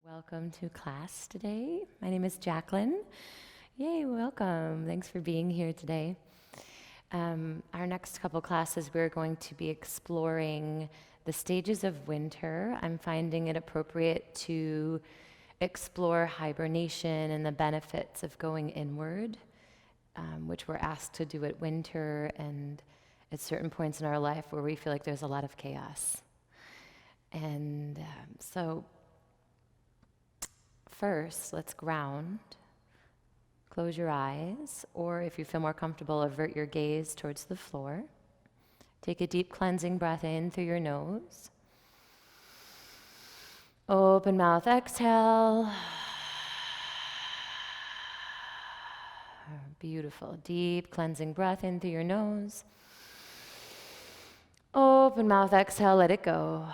Welcome to class today. My name is Jacklyn. Yay, welcome. Thanks for being here today. Our next couple classes, we're going to be exploring the stages of winter. I'm finding it appropriate to explore hibernation and the benefits of going inward, which we're asked to do at winter and at certain points in our life where we feel like there's a lot of chaos. And so first, let's ground. Close your eyes, or if you feel more comfortable, avert your gaze towards the floor. Take a deep cleansing breath in through your nose. Open mouth, exhale. Beautiful. Deep cleansing breath in through your nose. Open mouth, exhale, let it go.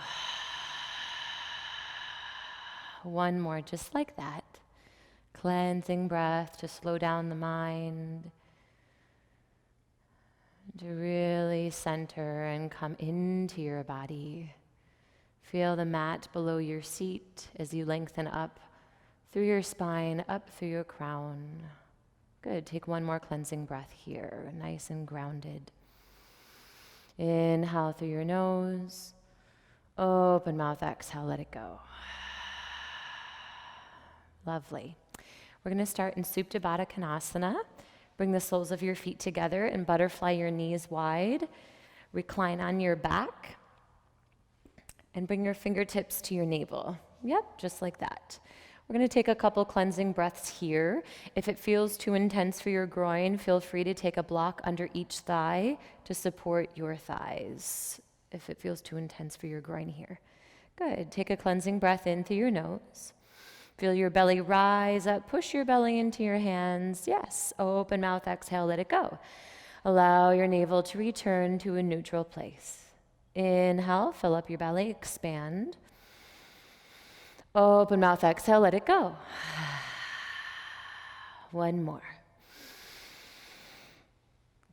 One more, just like that. Cleansing breath to slow down the mind, to really center and come into your body. Feel the mat below your seat as you lengthen up through your spine, up through your crown. Good, take one more cleansing breath here, nice and grounded. Inhale through your nose, open mouth, exhale, let it go. Lovely. We're going to start in Supta Baddha Konasana. Bring the soles of your feet together and butterfly your knees wide. Recline on your back and bring your fingertips to your navel. Yep, just like that. We're going to take a couple cleansing breaths here. If it feels too intense for your groin, feel free to take a block under each thigh to support your thighs. If it feels too intense for your groin here. Good. Take a cleansing breath in through your nose. Feel your belly rise up, push your belly into your hands. Yes, open mouth, exhale, let it go. Allow your navel to return to a neutral place. Inhale, fill up your belly, expand. Open mouth, exhale, let it go. One more.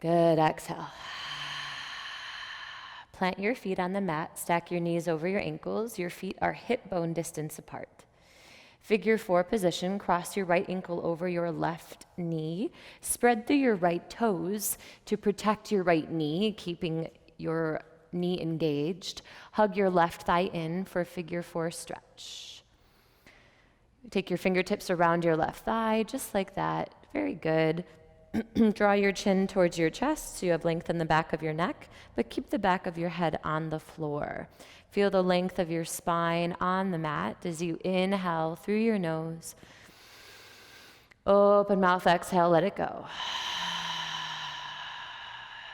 Good, exhale. Plant your feet on the mat, stack your knees over your ankles. Your feet are hip bone distance apart. Figure 4 position, cross your right ankle over your left knee. Spread through your right toes to protect your right knee, keeping your knee engaged. Hug your left thigh in for figure 4 stretch. Take your fingertips around your left thigh, just like that. Very good. Draw your chin towards your chest so you have length in the back of your neck, but keep the back of your head on the floor. Feel the length of your spine on the mat as you inhale through your nose. Open mouth, exhale, let it go.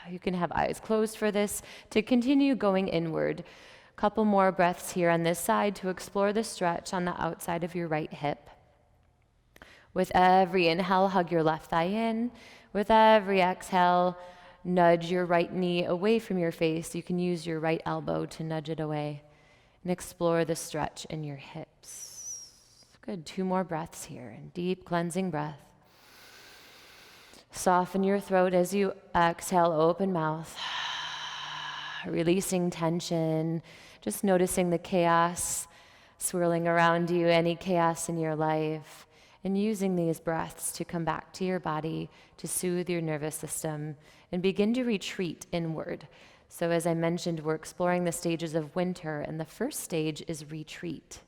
You can have eyes closed for this to continue going inward. Couple more breaths here on this side to explore the stretch on the outside of your right hip. With every inhale, hug your left thigh in. With every exhale, nudge your right knee away from your face. You can use your right elbow to nudge it away and explore the stretch in your hips. Good, 2 more breaths here. Deep cleansing breath. Soften your throat as you exhale, open mouth. Releasing tension, just noticing the chaos swirling around you, any chaos in your life. And using these breaths to come back to your body, to soothe your nervous system, and begin to retreat inward. So as I mentioned, we're exploring the stages of winter, and the first stage is retreat.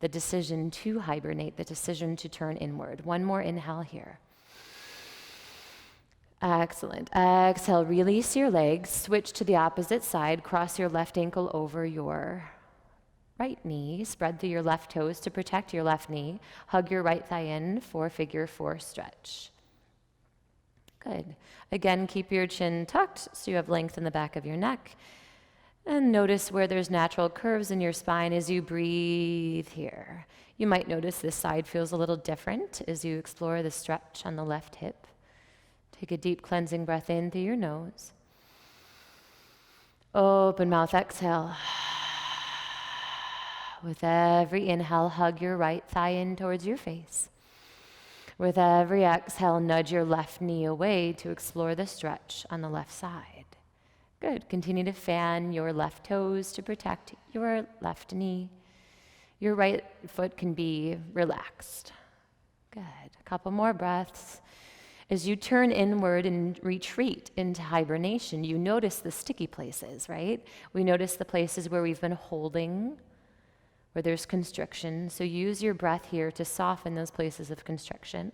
The decision to hibernate, the decision to turn inward. One more inhale here. Excellent. Exhale, release your legs, switch to the opposite side, cross your left ankle over your right knee, spread through your left toes to protect your left knee. Hug your right thigh in for figure 4 stretch. Good. Again, keep your chin tucked so you have length in the back of your neck. And notice where there's natural curves in your spine as you breathe here. You might notice this side feels a little different as you explore the stretch on the left hip. Take a deep cleansing breath in through your nose. Open mouth, exhale. With every inhale, hug your right thigh in towards your face. With every exhale, nudge your left knee away to explore the stretch on the left side. Good. Continue to fan your left toes to protect your left knee. Your right foot can be relaxed. Good. A couple more breaths. As you turn inward and retreat into hibernation, you notice the sticky places, right? We notice the places where we've been holding, where there's constriction. So use your breath here to soften those places of constriction.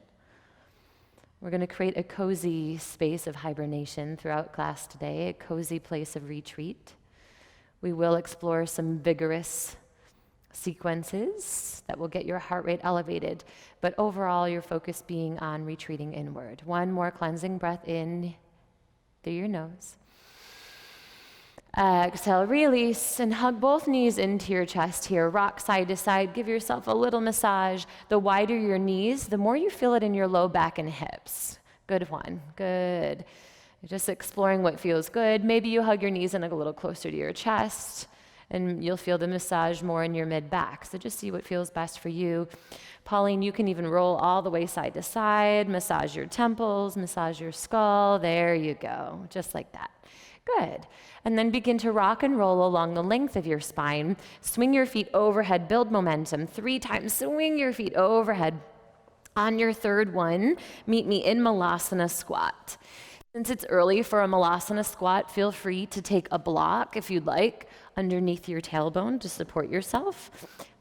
We're going to create a cozy space of hibernation throughout class today, a cozy place of retreat. We will explore some vigorous sequences that will get your heart rate elevated, but overall your focus being on retreating inward. One more cleansing breath in through your nose. Exhale, release, and hug both knees into your chest here. Rock side to side. Give yourself a little massage. The wider your knees, the more you feel it in your low back and hips. Good one. Good. Just exploring what feels good. Maybe you hug your knees in a little closer to your chest, and you'll feel the massage more in your mid-back. So just see what feels best for you. Pauline, you can even roll all the way side to side, massage your temples, massage your skull. There you go, just like that. Good. And then begin to rock and roll along the length of your spine. Swing your feet overhead, build momentum. 3 times, swing your feet overhead. On your third one, meet me in Malasana squat. Since it's early for a Malasana squat, feel free to take a block, if you'd like, underneath your tailbone to support yourself.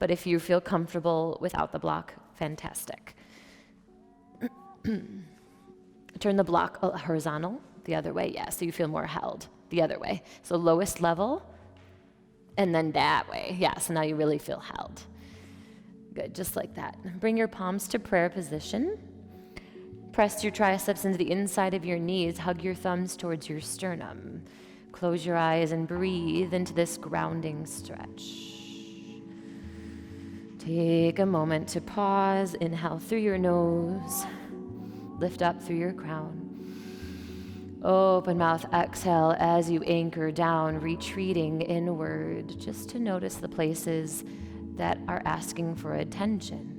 But if you feel comfortable without the block, fantastic. Turn the block horizontal, the other way, yeah, so you feel more held, the other way. So lowest level, and then that way. Yeah, so now you really feel held. Good, just like that. Bring your palms to prayer position. Press your triceps into the inside of your knees. Hug your thumbs towards your sternum. Close your eyes and breathe into this grounding stretch. Take a moment to pause. Inhale through your nose. Lift up through your crown. Open mouth, exhale as you anchor down, retreating inward, just to notice the places that are asking for attention.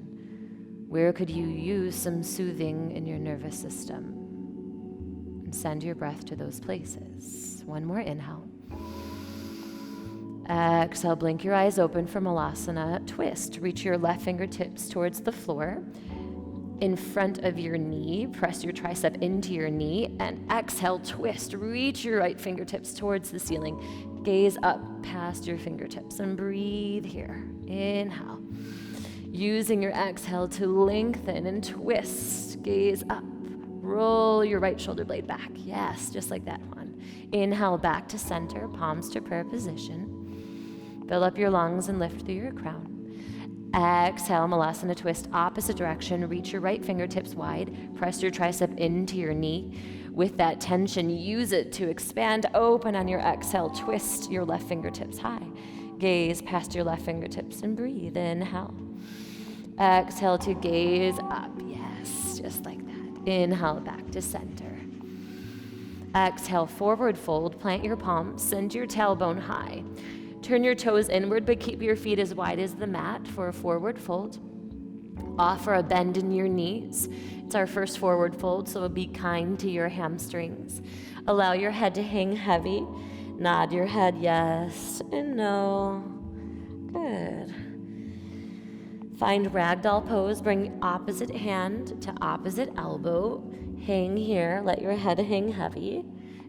Where could you use some soothing in your nervous system? And send your breath to those places. One more inhale. Exhale, blink your eyes open for Malasana. Twist, reach your left fingertips towards the floor. In front of your knee, press your tricep into your knee, and exhale, twist. Reach your right fingertips towards the ceiling. Gaze up past your fingertips and breathe here. Inhale. Using your exhale to lengthen and twist. Gaze up. Roll your right shoulder blade back. Yes, just like that one. Inhale back to center, palms to prayer position. Fill up your lungs and lift through your crown. Exhale, Malasana twist, opposite direction. Reach your right fingertips wide. Press your tricep into your knee. With that tension, use it to expand open on your exhale. Twist your left fingertips high. Gaze past your left fingertips and breathe. Inhale. Exhale to gaze up. Yes, just like that. Inhale back to center. Exhale, forward fold. Plant your palms. Send your tailbone high. Turn your toes inward, but keep your feet as wide as the mat for a forward fold. Offer a bend in your knees. It's our first forward fold, so be kind to your hamstrings. Allow your head to hang heavy. Nod your head yes and no. Good. Find ragdoll pose. Bring opposite hand to opposite elbow. Hang here. Let your head hang heavy.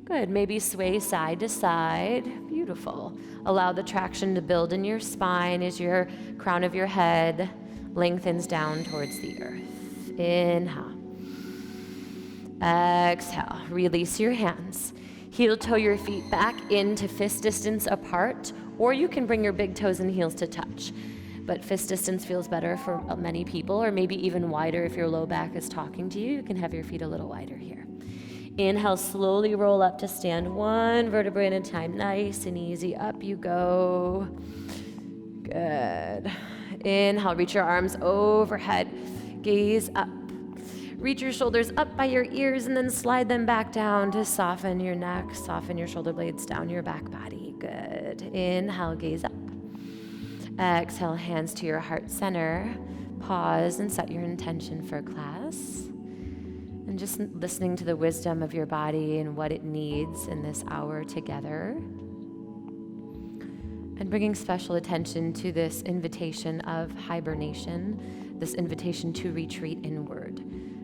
Good. Maybe sway side to side. Beautiful. Allow the traction to build in your spine as your crown of your head lengthens down towards the earth. Inhale. Exhale. Release your hands. Heel toe your feet back into fist distance apart, or you can bring your big toes and heels to touch. But fist distance feels better for many people, or maybe even wider if your low back is talking to you. You can have your feet a little wider here. Inhale, slowly roll up to stand, one vertebrae at a time. Nice and easy. Up you go. Good. Inhale, reach your arms overhead. Gaze up. Reach your shoulders up by your ears and then slide them back down to soften your neck, soften your shoulder blades down your back body. Good. Inhale, gaze up. Exhale, hands to your heart center. Pause and set your intention for class. And just listening to the wisdom of your body and what it needs in this hour together. And bringing special attention to this invitation of hibernation, this invitation to retreat inward,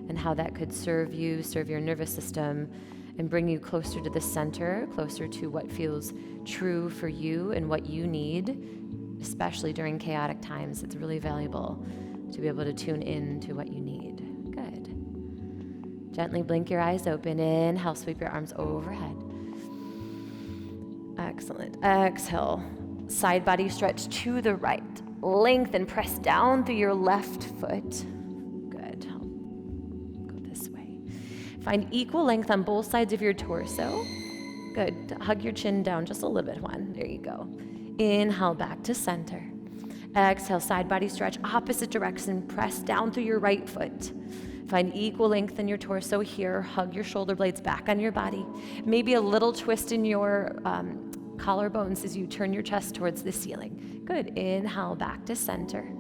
and how that could serve you, serve your nervous system, and bring you closer to the center, closer to what feels true for you and what you need, especially during chaotic times. It's really valuable to be able to tune in to what you need. Good. Gently blink your eyes open. Inhale, sweep your arms overhead. Excellent. Exhale. Side body stretch to the right. Lengthen, press down through your left foot. Good. I'll go this way. Find equal length on both sides of your torso. Good. Hug your chin down just a little bit, Juan. There you go. Inhale, back to center. Exhale, side body stretch, opposite direction. Press down through your right foot. Find equal length in your torso here. Hug your shoulder blades back on your body. Maybe a little twist in your collarbones as you turn your chest towards the ceiling. Good. Inhale, back to center.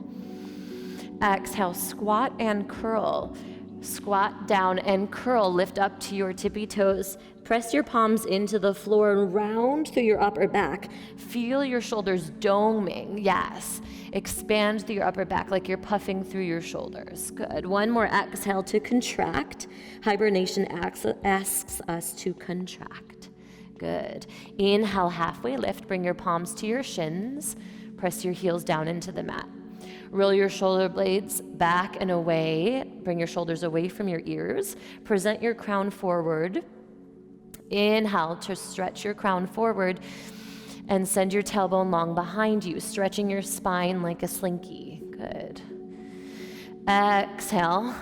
Exhale, squat and curl. Squat down and curl. Lift up to your tippy toes. Press your palms into the floor and round through your upper back. Feel your shoulders doming. Yes. Expand through your upper back like you're puffing through your shoulders. Good. One more exhale to contract. Hibernation asks us to contract. Good. Inhale, halfway lift. Bring your palms to your shins. Press your heels down into the mat. Roll your shoulder blades back and away. Bring your shoulders away from your ears. Present your crown forward. Inhale to stretch your crown forward and send your tailbone long behind you, stretching your spine like a slinky. Good. Exhale.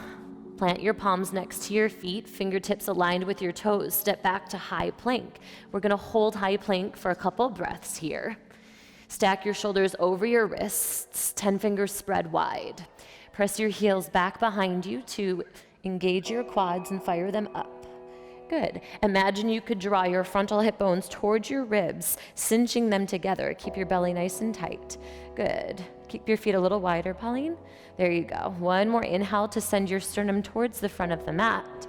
Plant your palms next to your feet, fingertips aligned with your toes. Step back to high plank. We're going to hold high plank for a couple breaths here. Stack your shoulders over your wrists, 10 fingers spread wide. Press your heels back behind you to engage your quads and fire them up. Good. Imagine you could draw your frontal hip bones towards your ribs, cinching them together. Keep your belly nice and tight. Good. Keep your feet a little wider, Pauline. There you go. One more inhale to send your sternum towards the front of the mat.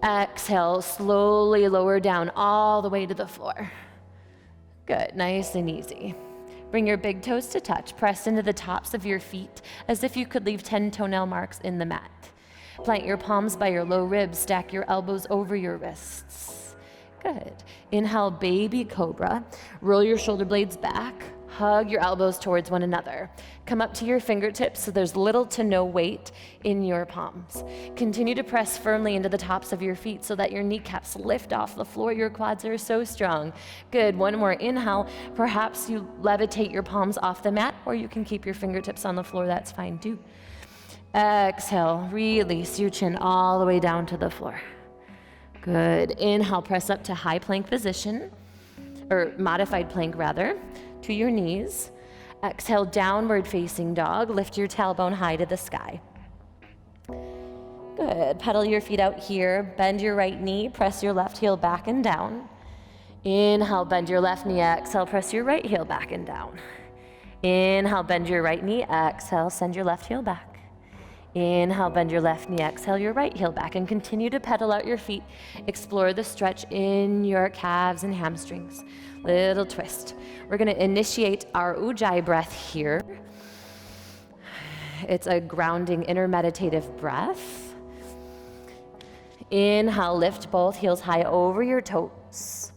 Exhale, slowly lower down all the way to the floor. Good, nice and easy. Bring your big toes to touch. Press into the tops of your feet as if you could leave 10 toenail marks in the mat. Plant your palms by your low ribs. Stack your elbows over your wrists. Good. Inhale, baby cobra. Roll your shoulder blades back. Hug your elbows towards one another. Come up to your fingertips so there's little to no weight in your palms. Continue to press firmly into the tops of your feet so that your kneecaps lift off the floor. Your quads are so strong. Good. One more inhale. Perhaps you levitate your palms off the mat, or you can keep your fingertips on the floor. That's fine too. Exhale. Release your chin all the way down to the floor. Good. Inhale. Press up to high plank position, or modified plank rather, to your knees. Exhale, downward facing dog. Lift your tailbone high to the sky. Good. Pedal your feet out here. Bend your right knee. Press your left heel back and down. Inhale, bend your left knee. Exhale, press your right heel back and down. Inhale, bend your right knee. Exhale, send your left heel back. Inhale, bend your left knee. Exhale, your right heel back. And continue to pedal out your feet. Explore the stretch in your calves and hamstrings. Little twist. We're going to initiate our Ujjayi breath here. It's a grounding inner meditative breath. Inhale, lift both heels high over your toes.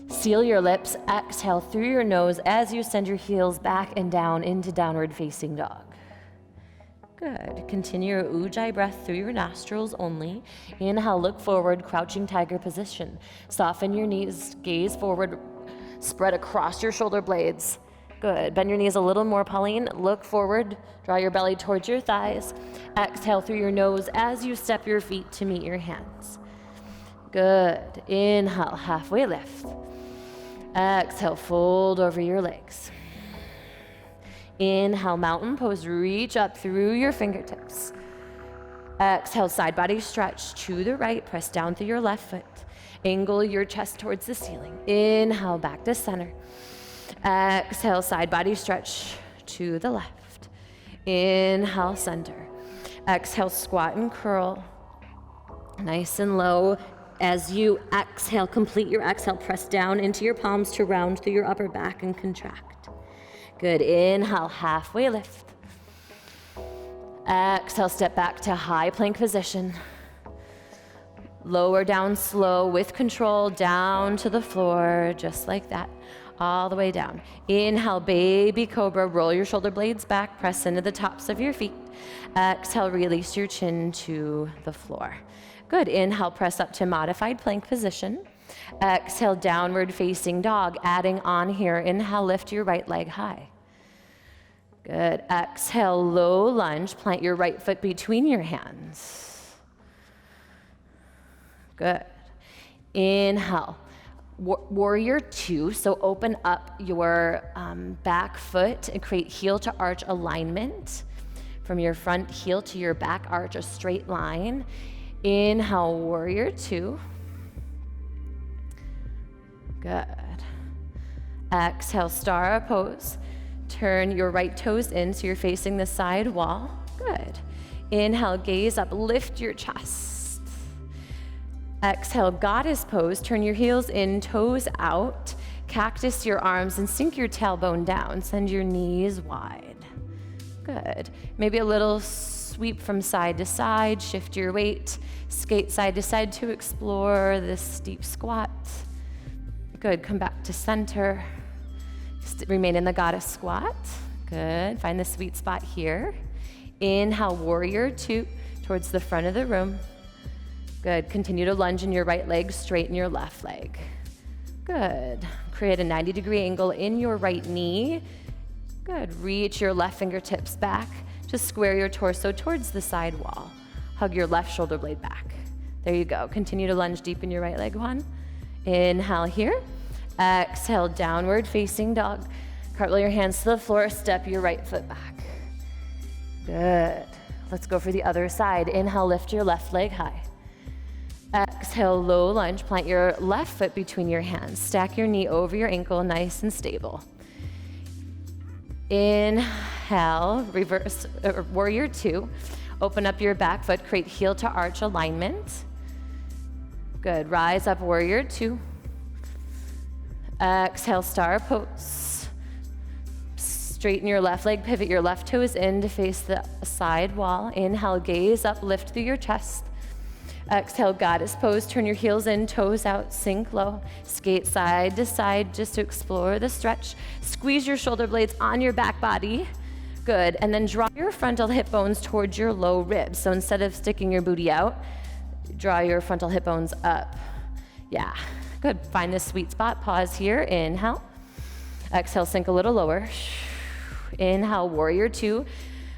Seal your lips. Exhale through your nose as you send your heels back and down into downward facing dog. Good. Continue your Ujjayi breath through your nostrils only. Inhale, look forward, crouching tiger position. Soften your knees, gaze forward, spread across your shoulder blades. Good. Bend your knees a little more, Pauline. Look forward, draw your belly towards your thighs. Exhale through your nose as you step your feet to meet your hands. Good. Inhale, halfway lift. Exhale, fold over your legs. Inhale, mountain pose, reach up through your fingertips. Exhale, side body stretch to the right, press down through your left foot. Angle your chest towards the ceiling. Inhale, back to center. Exhale, side body stretch to the left. Inhale, center. Exhale, squat and curl. Nice and low. As you exhale, complete your exhale, press down into your palms to round through your upper back and contract. Good, inhale, halfway lift. Exhale, step back to high plank position. Lower down slow with control, down to the floor, just like that, all the way down. Inhale, baby cobra, roll your shoulder blades back, press into the tops of your feet. Exhale, release your chin to the floor. Good, inhale, press up to modified plank position. Exhale, downward facing dog, adding on here. Inhale, lift your right leg high. Good, exhale, low lunge, plant your right foot between your hands. Good, inhale, warrior two, so open up your back foot and create heel to arch alignment. From your front heel to your back arch, a straight line. Inhale, warrior two. Good. Exhale, star pose. Turn your right toes in so you're facing the side wall. Good. Inhale, gaze up, lift your chest. Exhale, goddess pose. Turn your heels in, toes out. Cactus your arms and sink your tailbone down. Send your knees wide. Good. Maybe a little sweep from side to side. Shift your weight. Skate side to side to explore this steep squat. Good. Come back to center. Remain in the goddess squat. Good. Find the sweet spot here. Inhale, warrior two towards the front of the room. Good. Continue to lunge in your right leg, straighten your left leg. Good. Create a 90-degree angle in your right knee. Good. Reach your left fingertips back. Just square your torso towards the side wall. Hug your left shoulder blade back. There you go. Continue to lunge deep in your right leg. One. Inhale here. Exhale, downward facing dog. Cartwheel your hands to the floor. Step your right foot back. Good. Let's go for the other side. Inhale, lift your left leg high. Exhale, low lunge. Plant your left foot between your hands. Stack your knee over your ankle, nice and stable. Inhale, reverse, warrior two. Open up your back foot, create heel to arch alignment. Good, rise up, warrior two. Exhale, star pose. Straighten your left leg, pivot your left toes in to face the side wall. Inhale, gaze up, lift through your chest. Exhale, goddess pose, turn your heels in, toes out, sink low. Skate side to side just to explore the stretch. Squeeze your shoulder blades on your back body. Good, and then draw your frontal hip bones towards your low ribs. So instead of sticking your booty out, draw your frontal hip bones up. Yeah, good, find this sweet spot, pause here, inhale. Exhale, sink a little lower. Inhale, warrior two.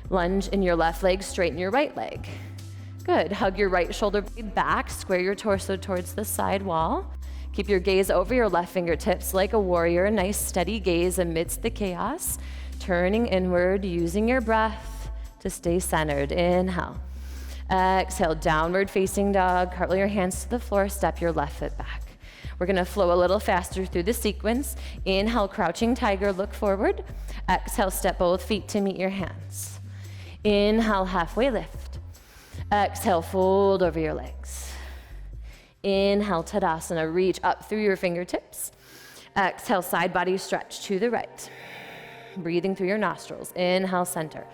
Lunge in your left leg, straighten your right leg. Good. Hug your right shoulder blade back. Square your torso towards the side wall. Keep your gaze over your left fingertips like a warrior. Nice steady gaze amidst the chaos. Turning inward, using your breath to stay centered. Inhale. Exhale, downward facing dog. Cartwheel your hands to the floor. Step your left foot back. We're going to flow a little faster through the sequence. Inhale, crouching tiger, look forward. Exhale, step both feet to meet your hands. Inhale, halfway lift. Exhale, fold over your legs. Inhale, Tadasana, reach up through your fingertips. Exhale, side body stretch to the right. Breathing through your nostrils. Inhale, center.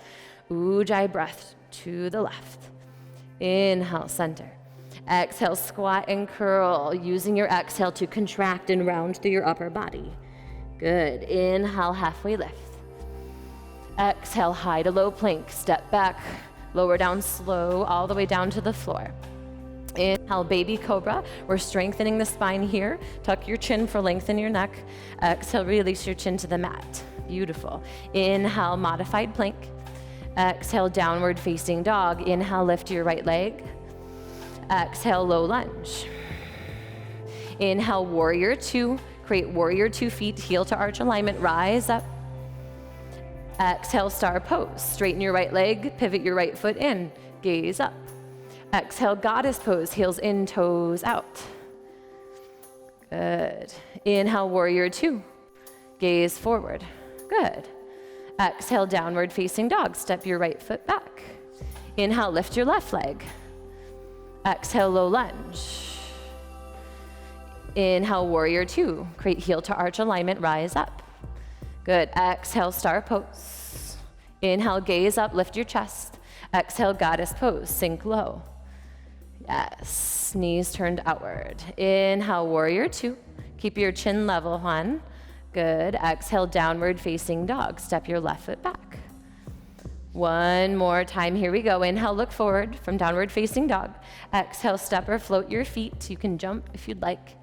Ujjayi breath to the left. Inhale, center. Exhale, squat and curl, using your exhale to contract and round through your upper body. Good. Inhale, halfway lift. Exhale, high to low plank. Step back. Lower down slow, all the way down to the floor. Inhale, baby cobra. We're strengthening the spine here. Tuck your chin for length in your neck. Exhale, release your chin to the mat. Beautiful. Inhale, modified plank. Exhale, downward facing dog. Inhale, lift your right leg. Exhale, low lunge. Inhale, warrior two. Create warrior 2 feet, heel to arch alignment. Rise up. Exhale, star pose. Straighten your right leg, pivot your right foot in, gaze up. Exhale, goddess pose, heels in, toes out. Good. Inhale, warrior 2. Gaze forward. Good. Exhale, downward facing dog. Step your right foot back. Inhale, lift your left leg. Exhale, low lunge. Inhale, warrior two. Create heel to arch alignment, rise up. Good. Exhale, star pose. Inhale, gaze up, lift your chest. Exhale, goddess pose, sink low. Yes, knees turned outward. Inhale, warrior two. Keep your chin level, Juan. Good. Exhale, downward facing dog. Step your left foot back. One more time, here we go. Inhale, look forward from downward facing dog. Exhale, step or float your feet. You can jump if you'd like.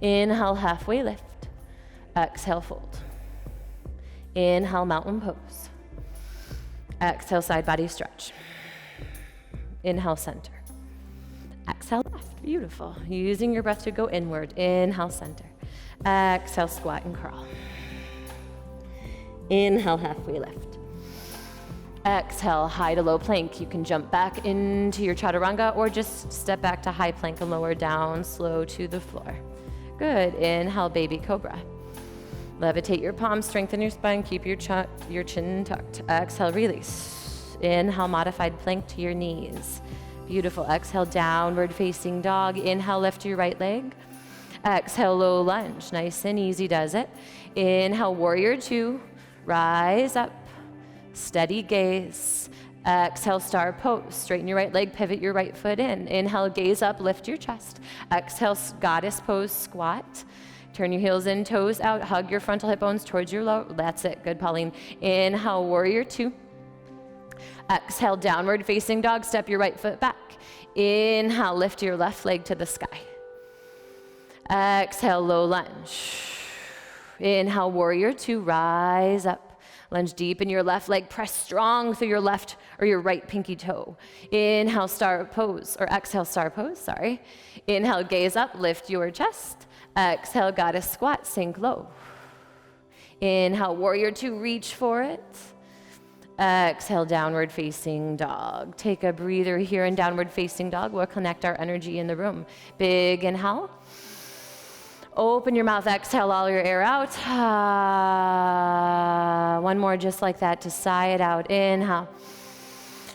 Inhale, halfway lift. Exhale, fold. Inhale, mountain pose. Exhale, side body stretch. Inhale, center. Exhale, left. Beautiful. Using your breath to go inward. Inhale, center. Exhale, squat and crawl. Inhale, halfway lift. Exhale, high to low plank. You can jump back into your chaturanga or just step back to high plank and lower down, slow to the floor. Good. Inhale, baby cobra. Levitate your palms, strengthen your spine, keep your chin tucked. Exhale, release. Inhale, modified plank to your knees. Beautiful. Exhale, downward facing dog. Inhale, lift your right leg. Exhale, low lunge. Nice and easy does it. Inhale, warrior two. Rise up. Steady gaze. Exhale, star pose. Straighten your right leg, pivot your right foot in. Inhale, gaze up, lift your chest. Exhale, goddess pose, squat. Turn your heels in, toes out. Hug your frontal hip bones towards your low. That's it. Good, Pauline. Inhale, warrior two. Exhale, downward facing dog. Step your right foot back. Inhale, lift your left leg to the sky. Exhale, low lunge. Inhale, warrior two. Rise up. Lunge deep in your left leg. Press strong through your left or your right pinky toe. Inhale, star pose, or exhale, star pose, sorry. Inhale, gaze up, lift your chest. Exhale, goddess squat, sink low. Inhale, warrior two, reach for it. Exhale, downward facing dog. Take a breather here in downward facing dog. We'll connect our energy in the room. Big inhale. Open your mouth, exhale all your air out. One more just like that to sigh it out. Inhale.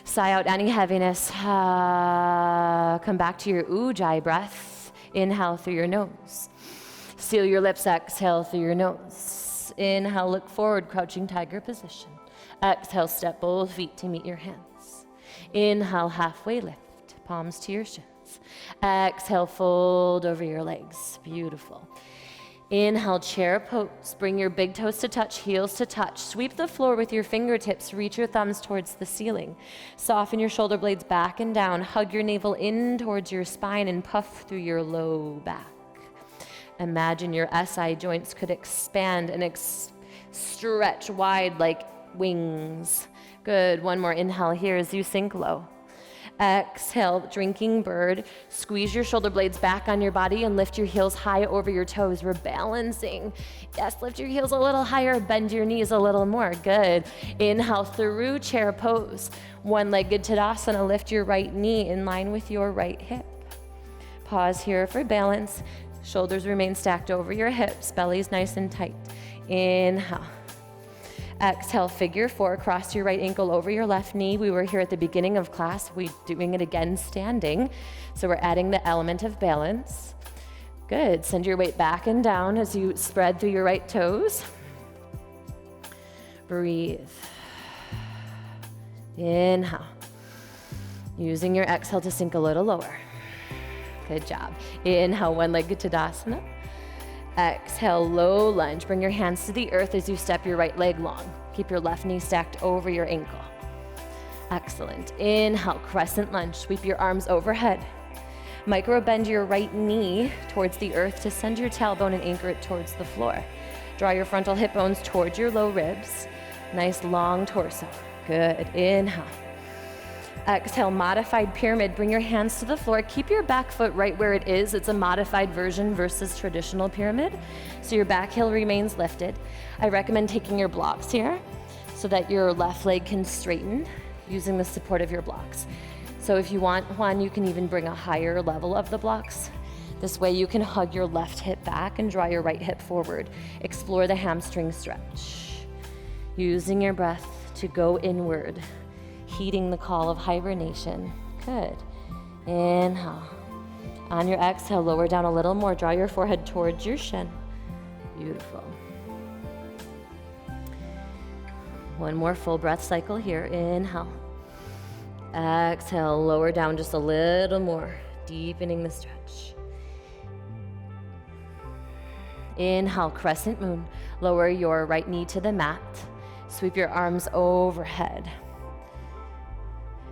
Sigh out any heaviness. Come back to your ujjayi breath. Inhale through your nose. Seal your lips, exhale through your nose. Inhale, look forward, crouching tiger position. Exhale, step both feet to meet your hands. Inhale, halfway lift, palms to your shins. Exhale, fold over your legs. Beautiful. Inhale, chair pose. Bring your big toes to touch, heels to touch. Sweep the floor with your fingertips. Reach your thumbs towards the ceiling. Soften your shoulder blades back and down. Hug your navel in towards your spine and puff through your low back. Imagine your SI joints could expand and stretch wide like wings. Good. One more inhale here as you sink low. Exhale, drinking bird. Squeeze your shoulder blades back on your body and lift your heels high over your toes. We're balancing. Yes, lift your heels a little higher, bend your knees a little more. Good. Inhale through chair pose. One-legged Tadasana. Lift your right knee in line with your right hip. Pause here for balance. Shoulders remain stacked over your hips. Belly's nice and tight. Inhale. Exhale, figure four, cross your right ankle over your left knee. We were here at the beginning of class. We're doing it again standing. So we're adding the element of balance. Good. Send your weight back and down as you spread through your right toes. Breathe. Inhale. Using your exhale to sink a little lower. Good job. Inhale, one-legged Tadasana. Exhale, low lunge. Bring your hands to the earth as you step your right leg long. Keep your left knee stacked over your ankle. Excellent. Inhale, crescent lunge. Sweep your arms overhead. Micro bend your right knee towards the earth to send your tailbone and anchor it towards the floor. Draw your frontal hip bones towards your low ribs. Nice long torso. Good. Inhale. Exhale, modified pyramid. Bring your hands to the floor. Keep your back foot right where it is. It's a modified version versus traditional pyramid. So your back heel remains lifted. I recommend taking your blocks here so that your left leg can straighten using the support of your blocks. So if you want, Juan, you can even bring a higher level of the blocks. This way you can hug your left hip back and draw your right hip forward. Explore the hamstring stretch. Using your breath to go inward. Heeding the call of hibernation. Good. Inhale. On your exhale, lower down a little more. Draw your forehead towards your shin. Beautiful. One more full breath cycle here. Inhale. Exhale, lower down just a little more, deepening the stretch. Inhale, crescent moon. Lower your right knee to the mat. Sweep your arms overhead.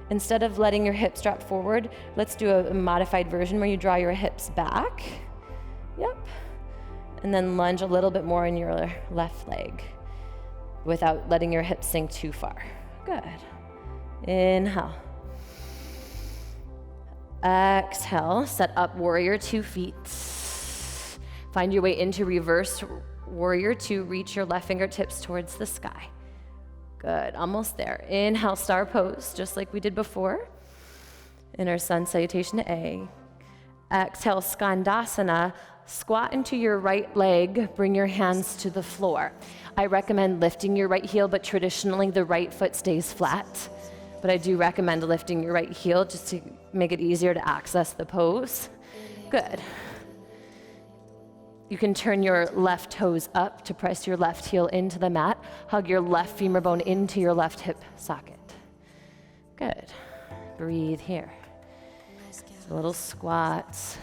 Instead of letting your hips drop forward, let's do a modified version where you draw your hips back. Yep. And then lunge a little bit more in your left leg without letting your hips sink too far. Good. Inhale. Exhale, set up warrior 2 feet. Find your way into reverse warrior 2. Reach your left fingertips towards the sky. Good, almost there. Inhale, star pose, just like we did before in our sun salutation to A. Exhale, skandasana. Squat into your right leg, bring your hands to the floor. I recommend lifting your right heel, but traditionally the right foot stays flat. But I do recommend lifting your right heel just to make it easier to access the pose. Good. You can turn your left toes up to press your left heel into the mat. Hug your left femur bone into your left hip socket. Good. Breathe here. So little squats,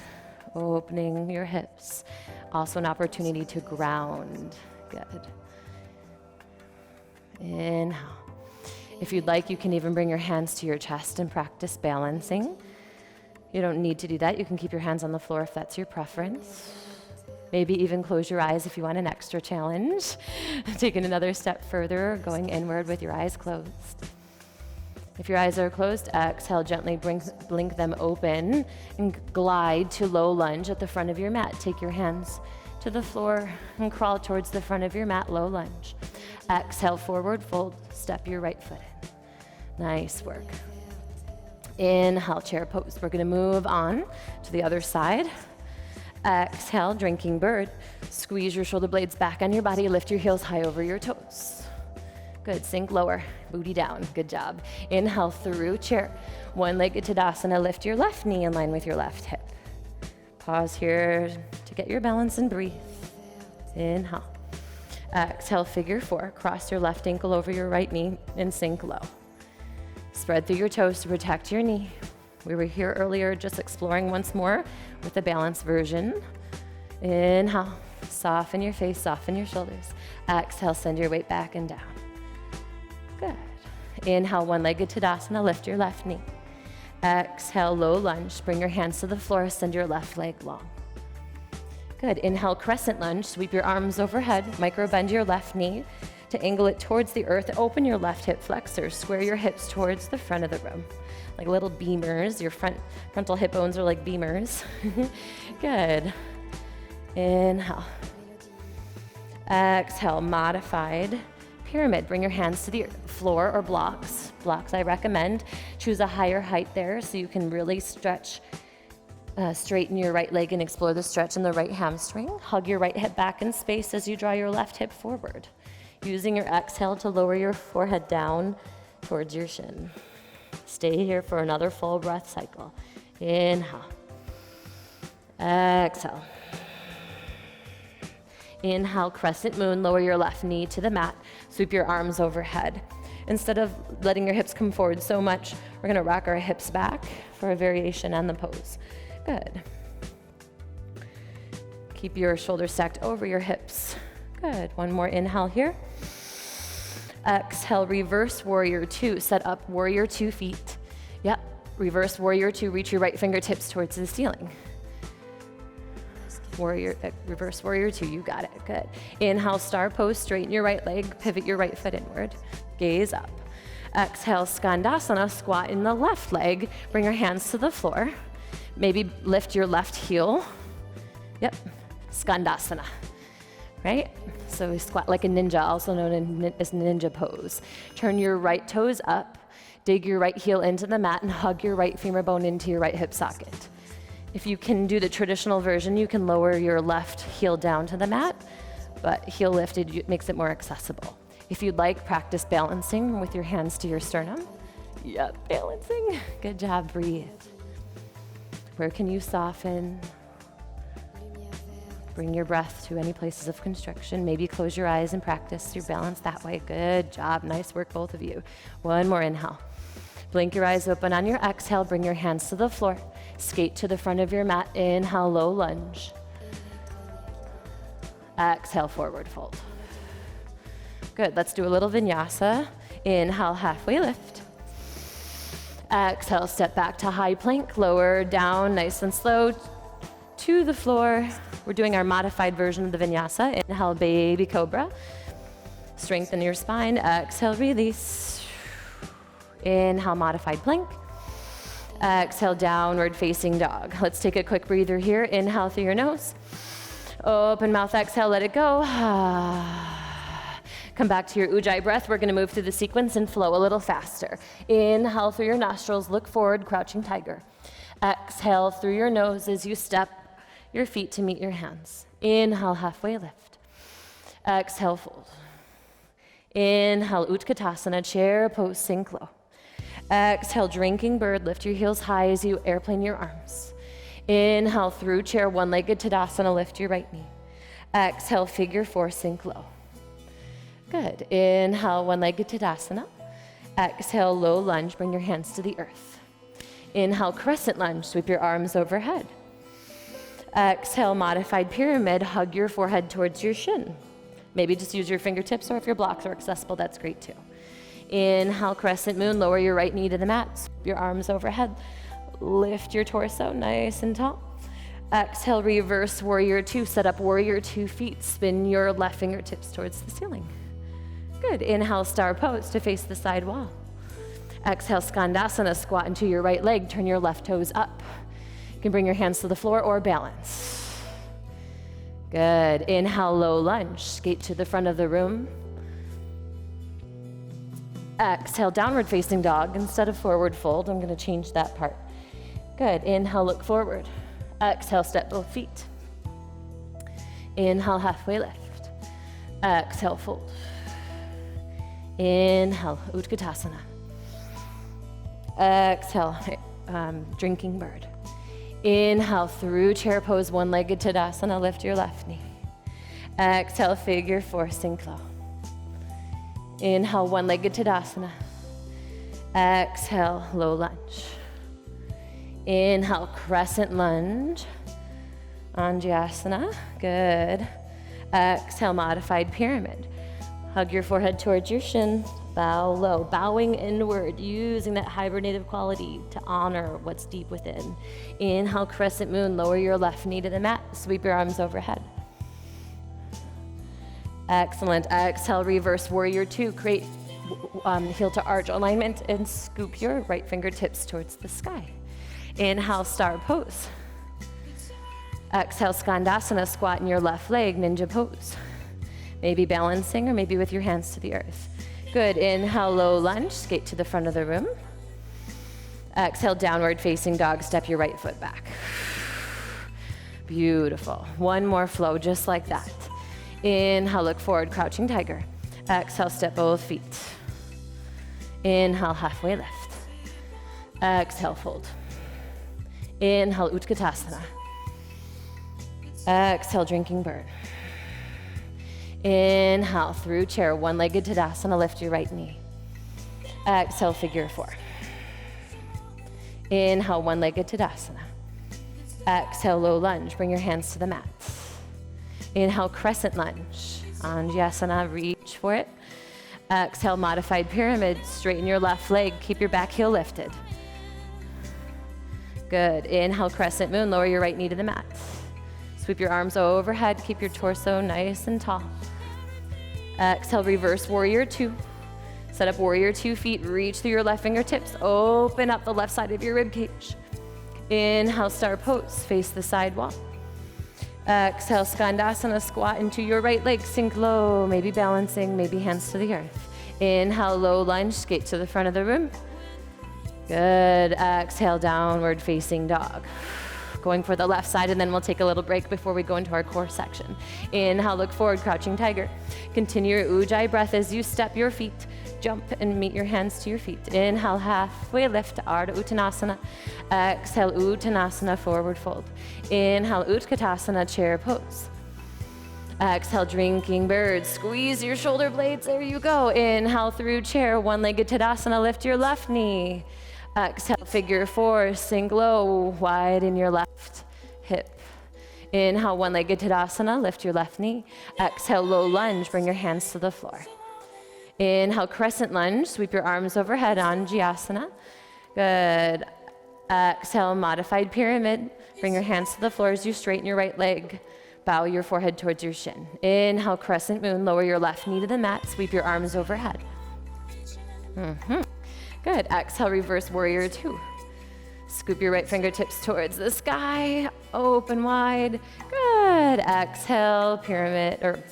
opening your hips. Also an opportunity to ground. Good. Inhale. If you'd like, you can even bring your hands to your chest and practice balancing. You don't need to do that. You can keep your hands on the floor if that's your preference. Maybe even close your eyes if you want an extra challenge. Taking another step further, going inward with your eyes closed. If your eyes are closed, exhale, gently blink them open and glide to low lunge at the front of your mat. Take your hands to the floor and crawl towards the front of your mat, low lunge. Exhale, forward fold, step your right foot in. Nice work. Inhale, chair pose. We're gonna move on to the other side. Exhale, drinking bird. Squeeze your shoulder blades back on your body, lift your heels high over your toes. Good, sink lower, booty down, good job. Inhale through chair. One-legged Tadasana, lift your left knee in line with your left hip. Pause here to get your balance and breathe. Inhale. Exhale, figure 4. Cross your left ankle over your right knee and sink low. Spread through your toes to protect your knee. We were here earlier just exploring once more with the balanced version. Inhale, soften your face, soften your shoulders. Exhale, send your weight back and down. Good. Inhale, one-legged Tadasana, lift your left knee. Exhale, low lunge. Bring your hands to the floor, send your left leg long. Good. Inhale, crescent lunge. Sweep your arms overhead. Micro bend your left knee to angle it towards the earth. Open your left hip flexors. Square your hips towards the front of the room, like little beamers. Your frontal hip bones are like beamers. Good. Inhale. Exhale, modified pyramid. Bring your hands to the floor or blocks. Blocks I recommend. Choose a higher height there so you can really stretch. Straighten your right leg and explore the stretch in the right hamstring. Hug your right hip back in space as you draw your left hip forward. Using your exhale to lower your forehead down towards your shin. Stay here for another full breath cycle. Inhale. Exhale. Inhale, crescent moon. Lower your left knee to the mat. Sweep your arms overhead. Instead of letting your hips come forward so much, we're going to rock our hips back for a variation on the pose. Good. Keep your shoulders stacked over your hips. Good. One more inhale here. Exhale, reverse warrior 2. Set up warrior 2 feet. Yep. Reverse warrior 2. Reach your right fingertips towards the ceiling. Reverse warrior 2. You got it. Good. Inhale, star pose. Straighten your right leg. Pivot your right foot inward. Gaze up. Exhale, skandasana. Squat in the left leg. Bring your hands to the floor. Maybe lift your left heel. Yep. Skandasana. Right? So we squat like a ninja, also known as ninja pose. Turn your right toes up. Dig your right heel into the mat and hug your right femur bone into your right hip socket. If you can do the traditional version, you can lower your left heel down to the mat, but heel lifted makes it more accessible. If you'd like, practice balancing with your hands to your sternum. Yep, balancing. Good job, breathe. Where can you soften? Bring your breath to any places of constriction. Maybe close your eyes and practice your balance that way. Good job. Nice work, both of you. One more inhale. Blink your eyes open on your exhale. Bring your hands to the floor. Skate to the front of your mat. Inhale, low lunge. Exhale, forward fold. Good. Let's do a little vinyasa. Inhale, halfway lift. Exhale, step back to high plank. Lower down, nice and slow to the floor. We're doing our modified version of the vinyasa. Inhale, baby cobra. Strengthen your spine. Exhale, release. Inhale, modified plank. Exhale, downward facing dog. Let's take a quick breather here. Inhale through your nose. Open mouth, exhale, let it go. Come back to your ujjayi breath. We're gonna move through the sequence and flow a little faster. Inhale through your nostrils, look forward, crouching tiger. Exhale through your nose as you step your feet to meet your hands. Inhale, halfway lift. Exhale, fold. Inhale, Utkatasana, chair pose, sink low. Exhale, drinking bird, lift your heels high as you airplane your arms. Inhale, through chair, one-legged Tadasana, lift your right knee. Exhale, figure four, sink low. Good. Inhale, one-legged Tadasana. Exhale, low lunge, bring your hands to the earth. Inhale, crescent lunge, sweep your arms overhead. Exhale, modified pyramid, hug your forehead towards your shin. Maybe just use your fingertips, or if your blocks are accessible, that's great too. Inhale, crescent moon, lower your right knee to the mat, sweep your arms overhead. Lift your torso nice and tall. Exhale, reverse warrior two, set up warrior 2 feet, spin your left fingertips towards the ceiling. Good. Inhale, star pose to face the side wall. Exhale, skandasana, squat into your right leg, turn your left toes up. You can bring your hands to the floor or balance. Good. Inhale, low lunge, skate to the front of the room. Exhale, downward facing dog instead of forward fold. I'm gonna change that part. Good. Inhale, look forward. Exhale, step both feet. Inhale, halfway lift. Exhale, fold. Inhale, Utkatasana. Exhale, drinking bird. Inhale, through chair pose, one-legged Tadasana, lift your left knee. Exhale, figure four, sink low. Inhale, one-legged Tadasana. Exhale, low lunge. Inhale, crescent lunge. Anjasana, good. Exhale, modified pyramid. Hug your forehead towards your shin, bow low, bowing inward, using that hibernative quality to honor what's deep within. Inhale, crescent moon, lower your left knee to the mat, sweep your arms overhead. Excellent. Exhale, reverse warrior two, create heel to arch alignment and scoop your right fingertips towards the sky. Inhale, star pose. Exhale, skandasana, squat in your left leg, ninja pose. Maybe balancing or maybe with your hands to the earth. Good. Inhale, low lunge, skate to the front of the room. Exhale, downward facing dog, step your right foot back. Beautiful. One more flow, just like that. Inhale, look forward, crouching tiger. Exhale, step both feet. Inhale, halfway lift. Exhale, fold. Inhale, Utkatasana. Exhale, drinking bird. Inhale, through chair, one-legged Tadasana, lift your right knee. Exhale, figure four. Inhale, one-legged Tadasana. Exhale, low lunge, bring your hands to the mat. Inhale, crescent lunge. Anjasana, reach for it. Exhale, modified pyramid, straighten your left leg, keep your back heel lifted. Good. Inhale, crescent moon, lower your right knee to the mat. Sweep your arms overhead, keep your torso nice and tall. Exhale, reverse warrior two. Set up warrior 2 feet, reach through your left fingertips, open up the left side of your rib cage. Inhale, star pose, face the side wall. Exhale, skandasana, squat into your right leg, sink low, maybe balancing, maybe hands to the earth. Inhale, low lunge, skate to the front of the room. Good. Exhale, downward facing dog. Going for the left side, and then we'll take a little break before we go into our core section. Inhale, look forward, crouching tiger. Continue your Ujjayi breath as you step your feet. Jump and meet your hands to your feet. Inhale, halfway lift, Ardha Uttanasana. Exhale, Uttanasana, forward fold. Inhale, Utkatasana, chair pose. Exhale, drinking bird. Squeeze your shoulder blades. There you go. Inhale through chair. One-legged Tadasana. Lift your left knee. Exhale, figure four. Sink low. Widen your left hip. Inhale, one-legged Tadasana. Lift your left knee. Exhale, low lunge. Bring your hands to the floor. Inhale, crescent lunge. Sweep your arms overhead, Anjayasana. Good. Exhale, modified pyramid. Bring your hands to the floor as you straighten your right leg. Bow your forehead towards your shin. Inhale, crescent moon. Lower your left knee to the mat. Sweep your arms overhead. Good. Exhale, reverse warrior two. Scoop your right fingertips towards the sky. Open wide. Good. Exhale, pyramid,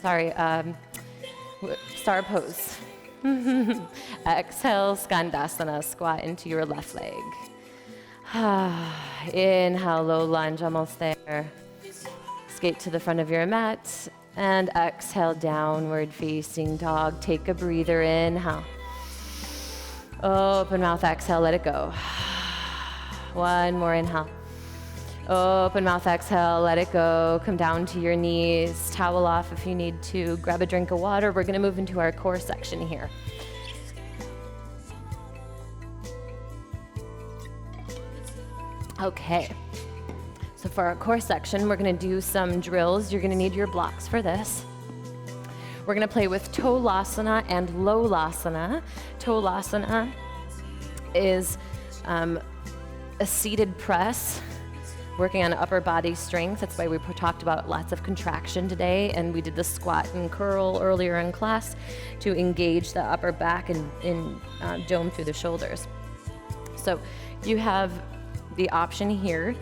star pose. Exhale, Skandasana, squat into your left leg. Inhale, low lunge, almost there. Skate to the front of your mat. And exhale, downward facing dog. Take a breather, inhale. Open mouth, exhale, let it go. One more inhale. Open mouth, exhale, let it go. Come down to your knees, towel off if you need to. Grab a drink of water. We're gonna move into our core section here. Okay, so for our core section, we're gonna do some drills. You're gonna need your blocks for this. We're gonna play with Tolasana and Lolasana. Tolasana is a seated press, working on upper body strength. That's why we talked about lots of contraction today, and we did the squat and curl earlier in class to engage the upper back and dome through the shoulders. So you have the option here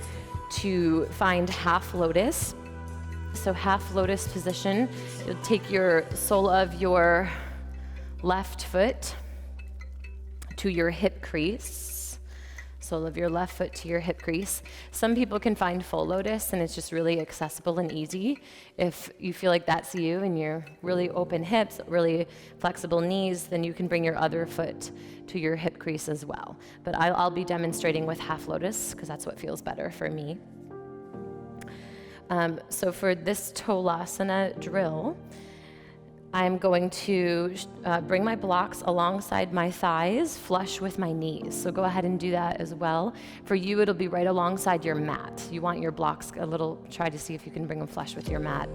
to find half lotus. So half lotus position, you'll take your sole of your left foot to your hip crease. Sole of your left foot to your hip crease. Some people can find full lotus, and it's just really accessible and easy. If you feel like that's you and you're really open hips, really flexible knees, then you can bring your other foot to your hip crease as well. But I'll be demonstrating with half lotus because that's what feels better for me. So for this Tolasana drill, I'm going to bring my blocks alongside my thighs, flush with my knees. So go ahead and do that as well. For you, it'll be right alongside your mat. You want your blocks try to see if you can bring them flush with your mat.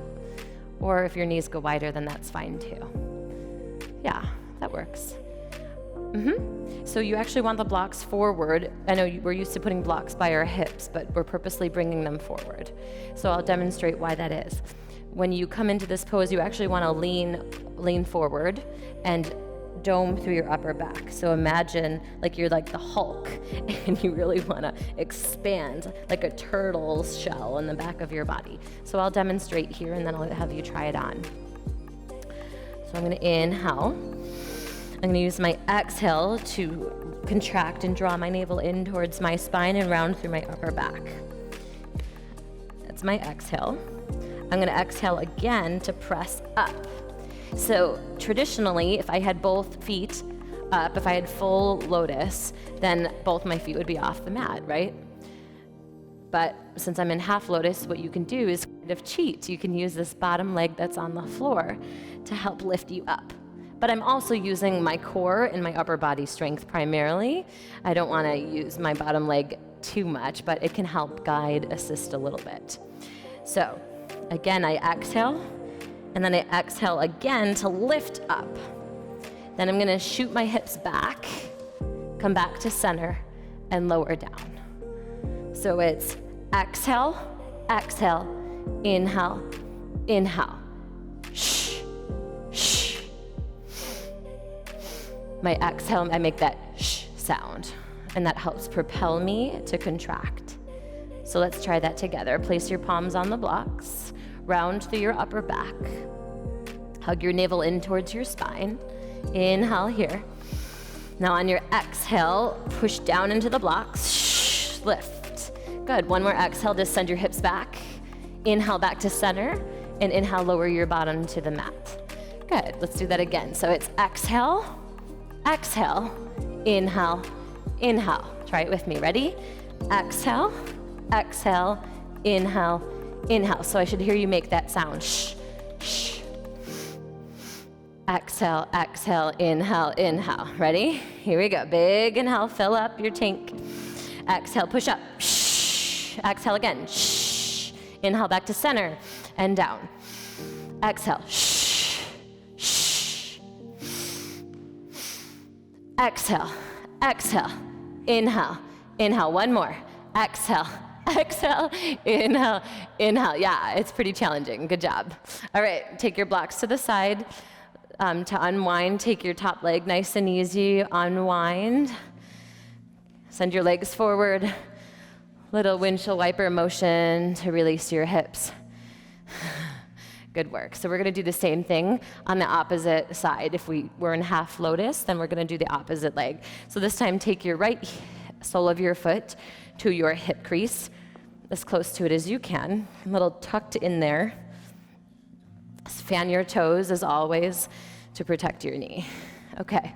Or if your knees go wider, then that's fine too. Yeah, that works. So you actually want the blocks forward. I know we're used to putting blocks by our hips, but we're purposely bringing them forward. So I'll demonstrate why that is. When you come into this pose, you actually want to lean forward and dome through your upper back. So imagine like you're like the Hulk and you really want to expand like a turtle's shell in the back of your body. So I'll demonstrate here and then I'll have you try it on. So I'm going to inhale. I'm going to use my exhale to contract and draw my navel in towards my spine and round through my upper back. That's my exhale. I'm going to exhale again to press up. So traditionally, if I had both feet up, if I had full lotus, then both my feet would be off the mat, right? But since I'm in half lotus, what you can do is kind of cheat. You can use this bottom leg that's on the floor to help lift you up. But I'm also using my core and my upper body strength primarily. I don't want to use my bottom leg too much, but it can help guide, assist a little bit. So again, I exhale, and then I exhale again to lift up. Then I'm gonna shoot my hips back, come back to center, and lower down. So it's exhale, exhale, inhale, inhale, shh, shh. My exhale, I make that shh sound, and that helps propel me to contract. So let's try that together. Place your palms on the blocks, round through your upper back. Hug your navel in towards your spine. Inhale here. Now on your exhale, push down into the blocks. Shh, lift. Good, one more exhale, just send your hips back. Inhale back to center, and inhale, lower your bottom to the mat. Good, let's do that again. So it's exhale, exhale, inhale, inhale. Try it with me, ready? Exhale, exhale, inhale, inhale. So I should hear you make that sound, shh, shh. Exhale, exhale, inhale, inhale. Ready? Here we go. Big inhale, fill up your tank. Exhale, push up. Shh. Exhale again. Shh. Inhale back to center and down. Exhale. Shh. Shh. Exhale. Exhale. Inhale. Inhale. One more. Exhale. Exhale. Inhale. Inhale. Yeah, it's pretty challenging. Good job. All right, take your blocks to the side. To unwind, take your top leg nice and easy, unwind. Send your legs forward. Little windshield wiper motion to release your hips. Good work. So we're gonna do the same thing on the opposite side. If we were in half lotus, then we're gonna do the opposite leg. So this time, take your right sole of your foot to your hip crease, as close to it as you can, a little tucked in there. Fan your toes as always to protect your knee. Okay,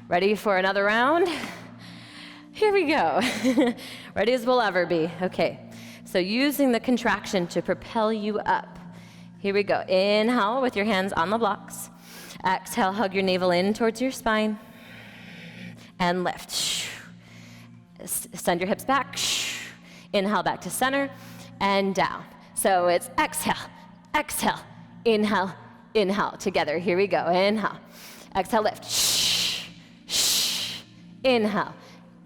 ready for another round? Here we go. Ready as we'll ever be. Okay, so using the contraction to propel you up. Here we go. Inhale with your hands on the blocks. Exhale, hug your navel in towards your spine. And lift. Send your hips back. Inhale back to center and down. So it's exhale, exhale, inhale, inhale. Together, here we go. Inhale, exhale, lift. Shh, shh. Inhale,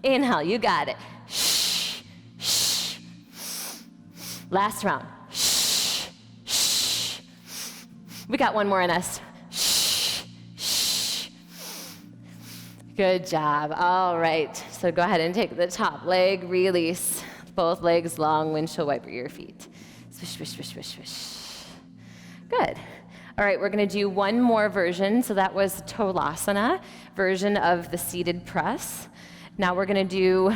inhale, you got it. Shh, shh. Last round. Shh, shh. We got one more in us. Shh, shh. Good job. All right, so go ahead and take the top leg, release. Both legs long, windshield wiper your feet. Swish, swish, swish, swish, swish. Good. All right, we're gonna do one more version. So that was Tolasana, version of the seated press. Now we're gonna do,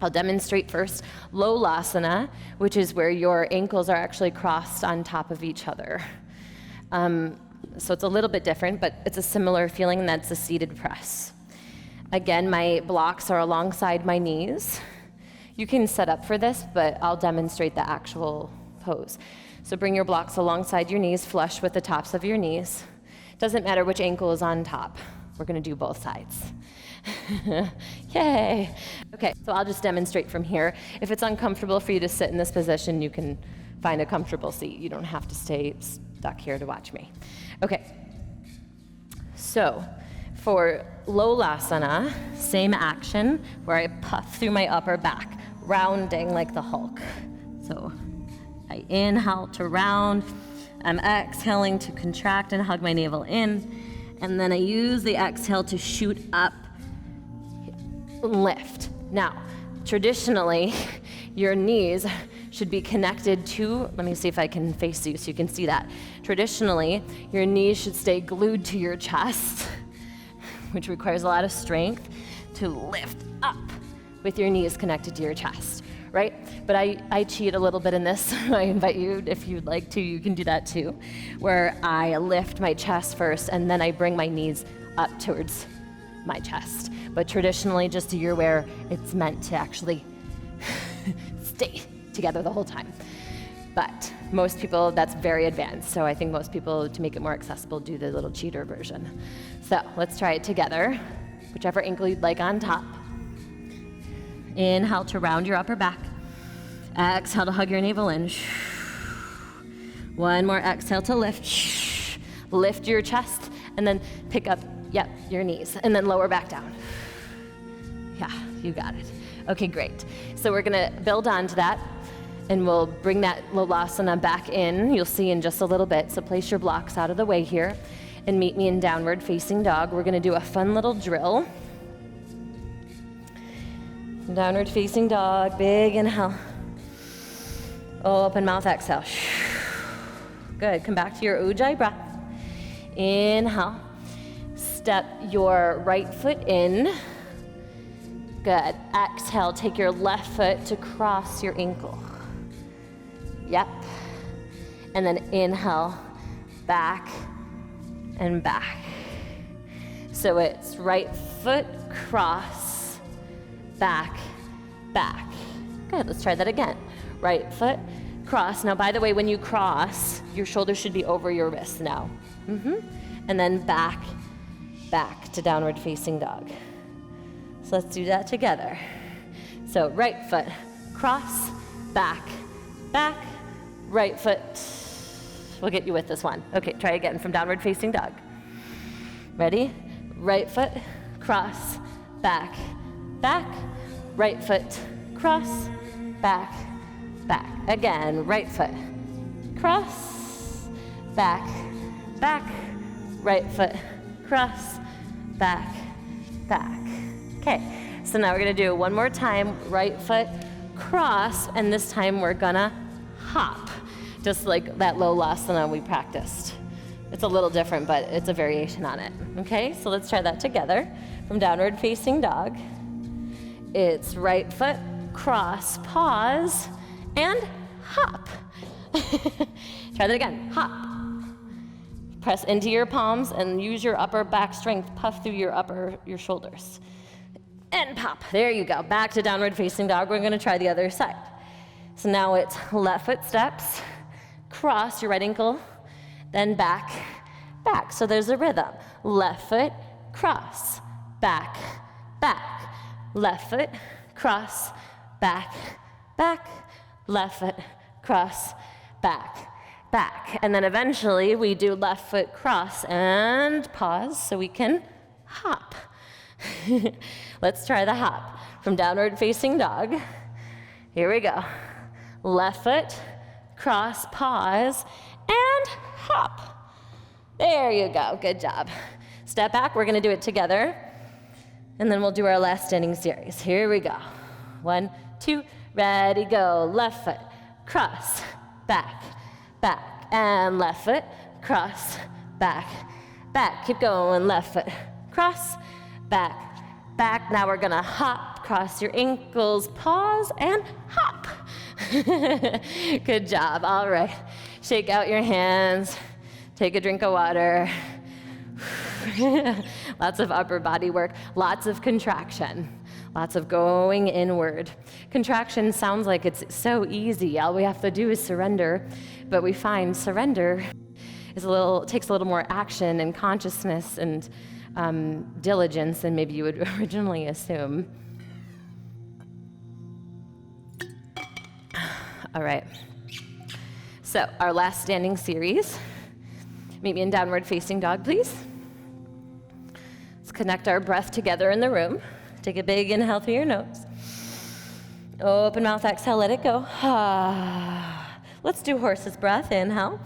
I'll demonstrate first, Lolasana, which is where your ankles are actually crossed on top of each other. So it's a little bit different, but it's a similar feeling. That's a seated press. Again, my blocks are alongside my knees. You can set up for this, but I'll demonstrate the actual pose. So bring your blocks alongside your knees, flush with the tops of your knees. Doesn't matter which ankle is on top. We're gonna do both sides. Yay. Okay, so I'll just demonstrate from here. If it's uncomfortable for you to sit in this position, you can find a comfortable seat. You don't have to stay stuck here to watch me. Okay, so for Lolasana, same action, where I puff through my upper back, rounding like the Hulk. So I inhale to round, I'm exhaling to contract and hug my navel in, and then I use the exhale to shoot up, lift. Now, traditionally, your knees should be connected to, let me see if I can face you so you can see that. Traditionally, your knees should stay glued to your chest, which requires a lot of strength to lift up with your knees connected to your chest, right? But I cheat a little bit in this. I invite you, if you'd like to, you can do that too, where I lift my chest first and then I bring my knees up towards my chest. But traditionally, just so you're aware, it's meant to actually stay together the whole time. But most people, that's very advanced. So I think most people, to make it more accessible, do the little cheater version. So let's try it together. Whichever ankle you'd like on top. Inhale to round your upper back. Exhale to hug your navel in. One more exhale to lift. Lift your chest and then pick up, your knees, and then lower back down. Yeah, you got it. Okay, great. So we're gonna build on to that, and we'll bring that Lolasana back in. You'll see in just a little bit. So place your blocks out of the way here and meet me in downward facing dog. We're gonna do a fun little drill. Downward facing dog, big inhale. Open mouth, exhale. Good, come back to your Ujjayi breath. Inhale, step your right foot in. Good. Exhale, take your left foot to cross your ankle. Yep. And then inhale, back and back. So it's right foot, cross, back, back. Good, let's try that again. Right foot, cross. Now, by the way, when you cross, your shoulders should be over your wrists now. And then back, back to downward facing dog. So let's do that together. So right foot, cross, back, back, right foot. We'll get you with this one. Okay, try again from downward facing dog. Ready? Right foot, cross, back, back, right foot, cross, back, back. Again, right foot, cross, back, back, right foot, cross, back, back. Okay, so now we're gonna do one more time, right foot, cross, and this time we're gonna hop, just like that Lolasana we practiced. It's a little different, but it's a variation on it. Okay, so let's try that together. From downward facing dog, it's right foot, cross, pause, and hop. Try that again, hop. Press into your palms and use your upper back strength, puff through your shoulders. And pop, there you go. Back to downward facing dog. We're gonna try the other side. So now it's left foot steps, cross your right ankle, then back, back. So there's a rhythm. Left foot, cross, back, back. Left foot, cross, back, back. Left foot, cross, back, back. And then eventually we do left foot cross and pause so we can hop. Let's try the hop. From downward facing dog, here we go. Left foot, cross, pause, and hop. There you go, good job. Step back, we're gonna do it together, and then we'll do our last standing series. Here we go. 1, 2, ready, go. Left foot, cross, back, back, and left foot, cross, back, back. Keep going, left foot, cross, back, back. Now we're gonna hop, cross your ankles, pause, and hop. Good job, all right. Shake out your hands, take a drink of water. Lots of upper body work, lots of contraction, lots of going inward. Contraction sounds like it's so easy. All we have to do is surrender, but we find surrender takes a little more action and consciousness and diligence than maybe you would originally assume. All right. So our last standing series. Meet me in downward facing dog, please. Let's connect our breath together in the room. Take a big inhale through your nose. Open mouth, exhale, let it go. Let's do horse's breath. Inhale.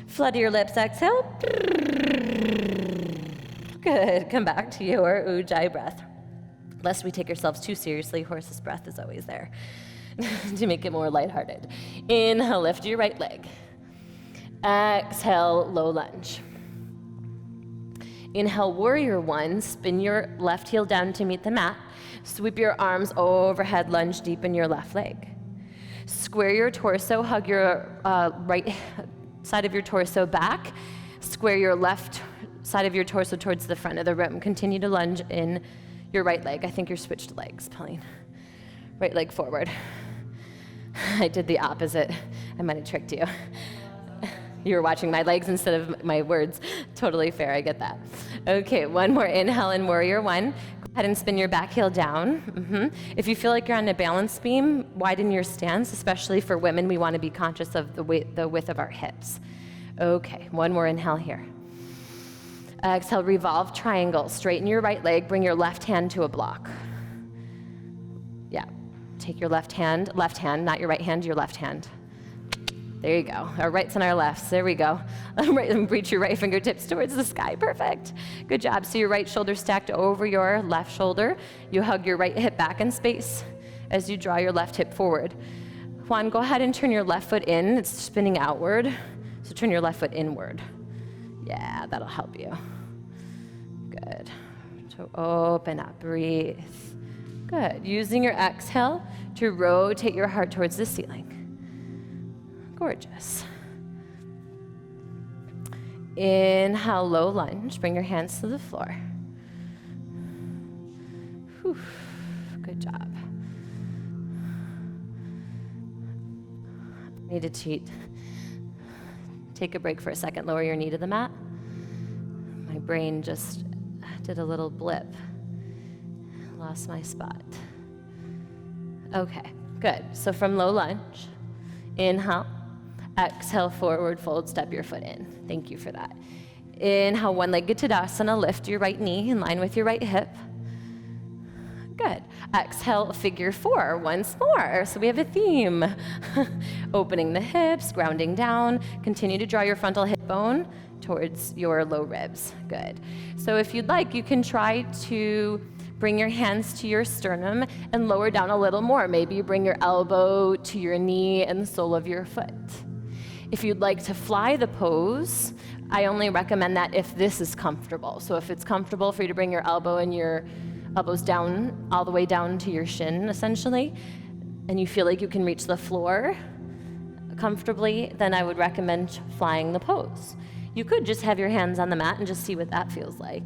Flutter your lips, exhale. Good. Come back to your Ujjayi breath. Lest we take ourselves too seriously, horse's breath is always there to make it more lighthearted. Inhale, lift your right leg. Exhale, low lunge. Inhale, warrior one. Spin your left heel down to meet the mat. Sweep your arms overhead, lunge deep in your left leg. Square your torso, hug your right side of your torso back. Square your left side of your torso towards the front of the room. Continue to lunge in your right leg. I think you're switched legs, Pauline. Right leg forward. I did the opposite. I might have tricked you. You were watching my legs instead of my words. Totally fair, I get that. Okay, one more inhale in warrior one. Go ahead and spin your back heel down. If you feel like you're on a balance beam, widen your stance, especially for women. We want to be conscious of the width of our hips. Okay, one more inhale here. Exhale, revolve triangle. Straighten your right leg, bring your left hand to a block. Yeah, take your left hand, not your right hand, your left hand. There you go. Our rights and our lefts. There we go. Reach your right fingertips towards the sky. Perfect. Good job. So your right shoulder stacked over your left shoulder. You hug your right hip back in space as you draw your left hip forward. Juan, go ahead and turn your left foot in. It's spinning outward. So turn your left foot inward. Yeah, that'll help you. Good. So open up. Breathe. Good. Using your exhale to rotate your heart towards the ceiling. Gorgeous. Inhale, low lunge. Bring your hands to the floor. Whew. Good job. Need to cheat. Take a break for a second. Lower your knee to the mat. My brain just did a little blip. Lost my spot. Okay, good. So from low lunge, inhale, exhale, forward fold, step your foot in. Thank you for that. Inhale, one-legged Tadasana, lift your right knee in line with your right hip. Good. Exhale, figure four once more. So we have a theme. Opening the hips, grounding down. Continue to draw your frontal hip bone towards your low ribs. Good. So if you'd like, you can try to bring your hands to your sternum and lower down a little more. Maybe you bring your elbow to your knee and the sole of your foot. If you'd like to fly the pose, I only recommend that if this is comfortable. So if it's comfortable for you to bring your elbow and your elbows down, all the way down to your shin, essentially, and you feel like you can reach the floor comfortably, then I would recommend flying the pose. You could just have your hands on the mat and just see what that feels like.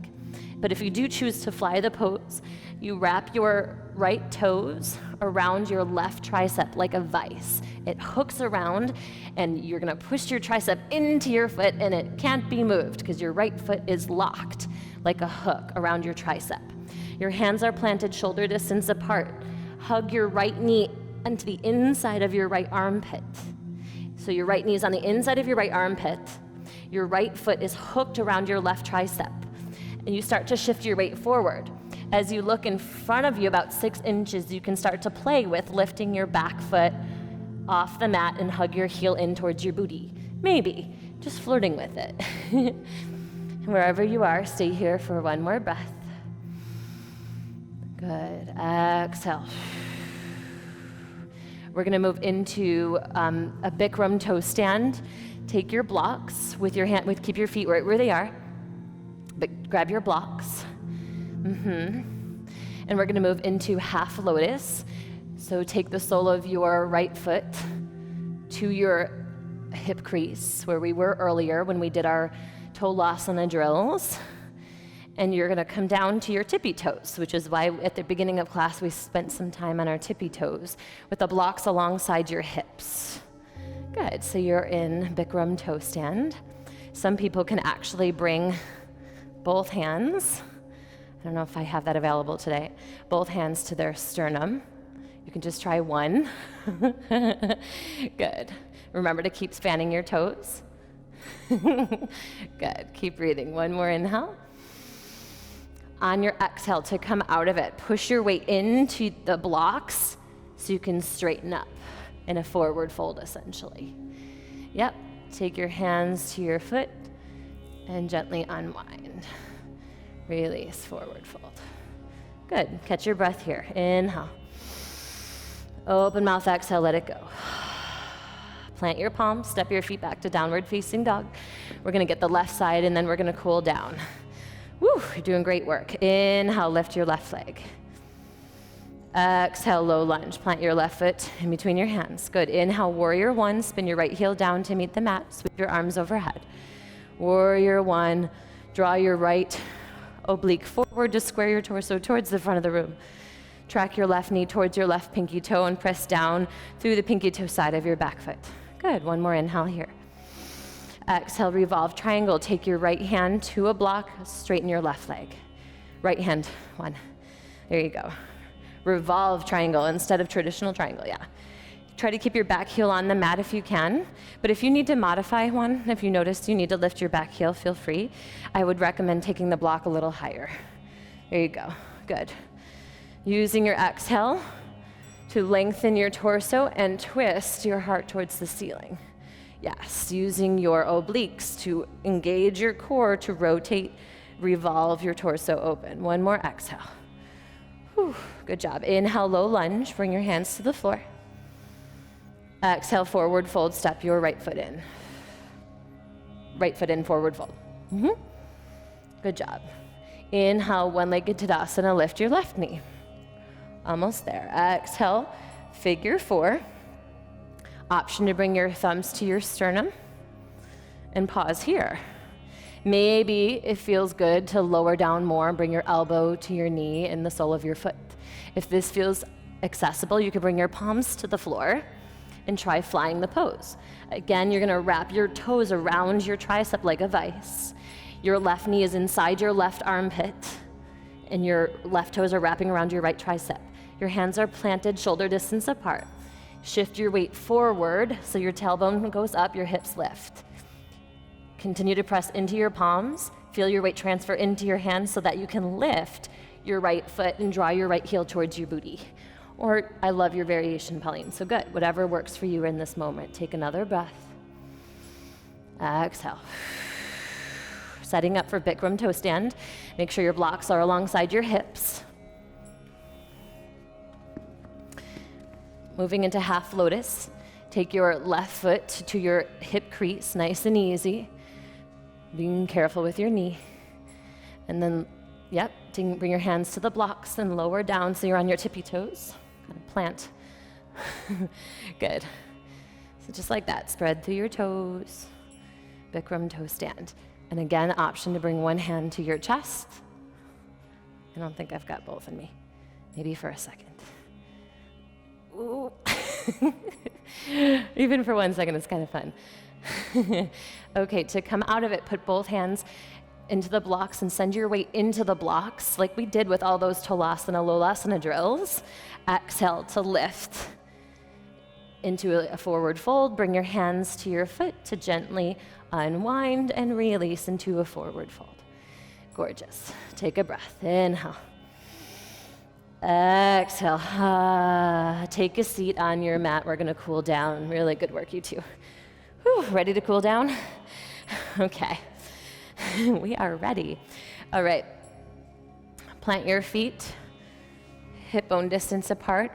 But if you do choose to fly the pose, you wrap your right toes around your left tricep like a vice. It hooks around, and you're gonna push your tricep into your foot, and it can't be moved because your right foot is locked like a hook around your tricep. Your hands are planted shoulder distance apart. Hug your right knee into the inside of your right armpit. So your right knee is on the inside of your right armpit. Your right foot is hooked around your left tricep. And you start to shift your weight forward. As you look in front of you about 6 inches, you can start to play with lifting your back foot off the mat and hug your heel in towards your booty. Maybe, just flirting with it. Wherever you are, stay here for one more breath. Good. Exhale. We're going to move into a Bikram toe stand. Take your blocks with your hand, keep your feet right where they are, but grab your blocks. And we're going to move into half lotus. So take the sole of your right foot to your hip crease, where we were earlier when we did our Tolasana drills. And you're going to come down to your tippy toes, which is why at the beginning of class we spent some time on our tippy toes with the blocks alongside your hips. Good. So you're in Bikram toe stand. Some people can actually bring both hands. I don't know if I have that available today. Both hands to their sternum. You can just try one. Good. Remember to keep spanning your toes. Good. Keep breathing. One more inhale. On your exhale, to come out of it, push your weight into the blocks so you can straighten up in a forward fold, essentially. Yep. Take your hands to your foot and gently unwind. Release, forward fold. Good. Catch your breath here. Inhale. Open mouth, exhale, let it go. Plant your palms, step your feet back to downward facing dog. We're going to get the left side, and then we're going to cool down. Woo, you're doing great work. Inhale, lift your left leg. Exhale, low lunge. Plant your left foot in between your hands. Good. Inhale, warrior one. Spin your right heel down to meet the mat. Sweep your arms overhead. Warrior one. Draw your right oblique forward to square your torso towards the front of the room. Track your left knee towards your left pinky toe and press down through the pinky toe side of your back foot. Good. One more inhale here. Exhale, revolve triangle. Take your right hand to a block, straighten your left leg. Right hand, one. There you go. Revolve triangle instead of traditional triangle, yeah. Try to keep your back heel on the mat if you can, but if you need to modify one, if you notice you need to lift your back heel, feel free. I would recommend taking the block a little higher. There you go. Good. Using your exhale to lengthen your torso and twist your heart towards the ceiling. Yes, using your obliques to engage your core to rotate, revolve your torso open. One more exhale. Whew, good job. Inhale, low lunge. Bring your hands to the floor. Exhale, forward fold. Step your right foot in. Right foot in, forward fold. Good job. Inhale, one-legged Tadasana. Lift your left knee. Almost there. Exhale, figure 4. Option to bring your thumbs to your sternum and pause here. Maybe it feels good to lower down more and bring your elbow to your knee and the sole of your foot. If this feels accessible, you can bring your palms to the floor and try flying the pose. Again, you're gonna wrap your toes around your tricep like a vice. Your left knee is inside your left armpit, and your left toes are wrapping around your right tricep. Your hands are planted shoulder distance apart. Shift your weight forward so your tailbone goes up, your hips lift. Continue to press into your palms. Feel your weight transfer into your hands so that you can lift your right foot and draw your right heel towards your booty. Or I love your variation, Pauline. So good, whatever works for you in this moment. Take another breath. Exhale. Setting up for Bikram toe stand. Make sure your blocks are alongside your hips. Moving into half lotus. Take your left foot to your hip crease, nice and easy. Being careful with your knee. And then, bring your hands to the blocks and lower down so you're on your tippy toes. Kind of plant. Good. So just like that, spread through your toes. Bikram toe stand. And again, option to bring one hand to your chest. I don't think I've got both in me. Maybe for a second. Ooh. Even for 1 second, it's kind of fun. Okay, to come out of it, put both hands into the blocks and send your weight into the blocks like we did with all those Tolasana, Lolasana drills. Exhale to lift into a forward fold. Bring your hands to your foot to gently unwind and release into a forward fold. Gorgeous. Take a breath. Inhale. Exhale. Take a seat on your mat. We're going to cool down. Really good work, you two. Whew, ready to cool down? Okay. We are ready. All right. Plant your feet, hip bone distance apart.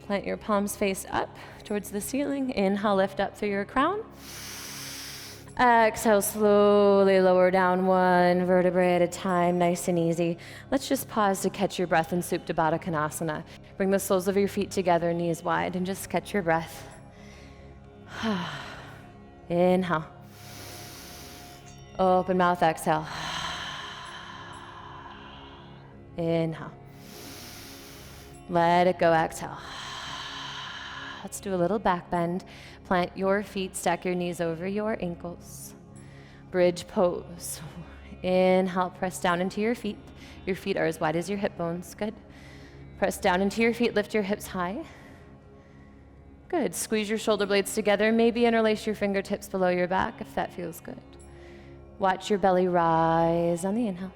Plant your palms face up towards the ceiling. Inhale, lift up through your crown. Exhale, slowly lower down one vertebrae at a time, nice and easy. Let's just pause to catch your breath in Supta Baddha Konasana. Bring the soles of your feet together, knees wide, and just catch your breath. Inhale. Open mouth, exhale. Inhale. Let it go, exhale. Let's do a little back bend. Plant your feet, stack your knees over your ankles. Bridge pose. Inhale, press down into your feet. Your feet are as wide as your hip bones. Good. Press down into your feet, lift your hips high. Good. Squeeze your shoulder blades together. Maybe interlace your fingertips below your back if that feels good. Watch your belly rise on the inhale.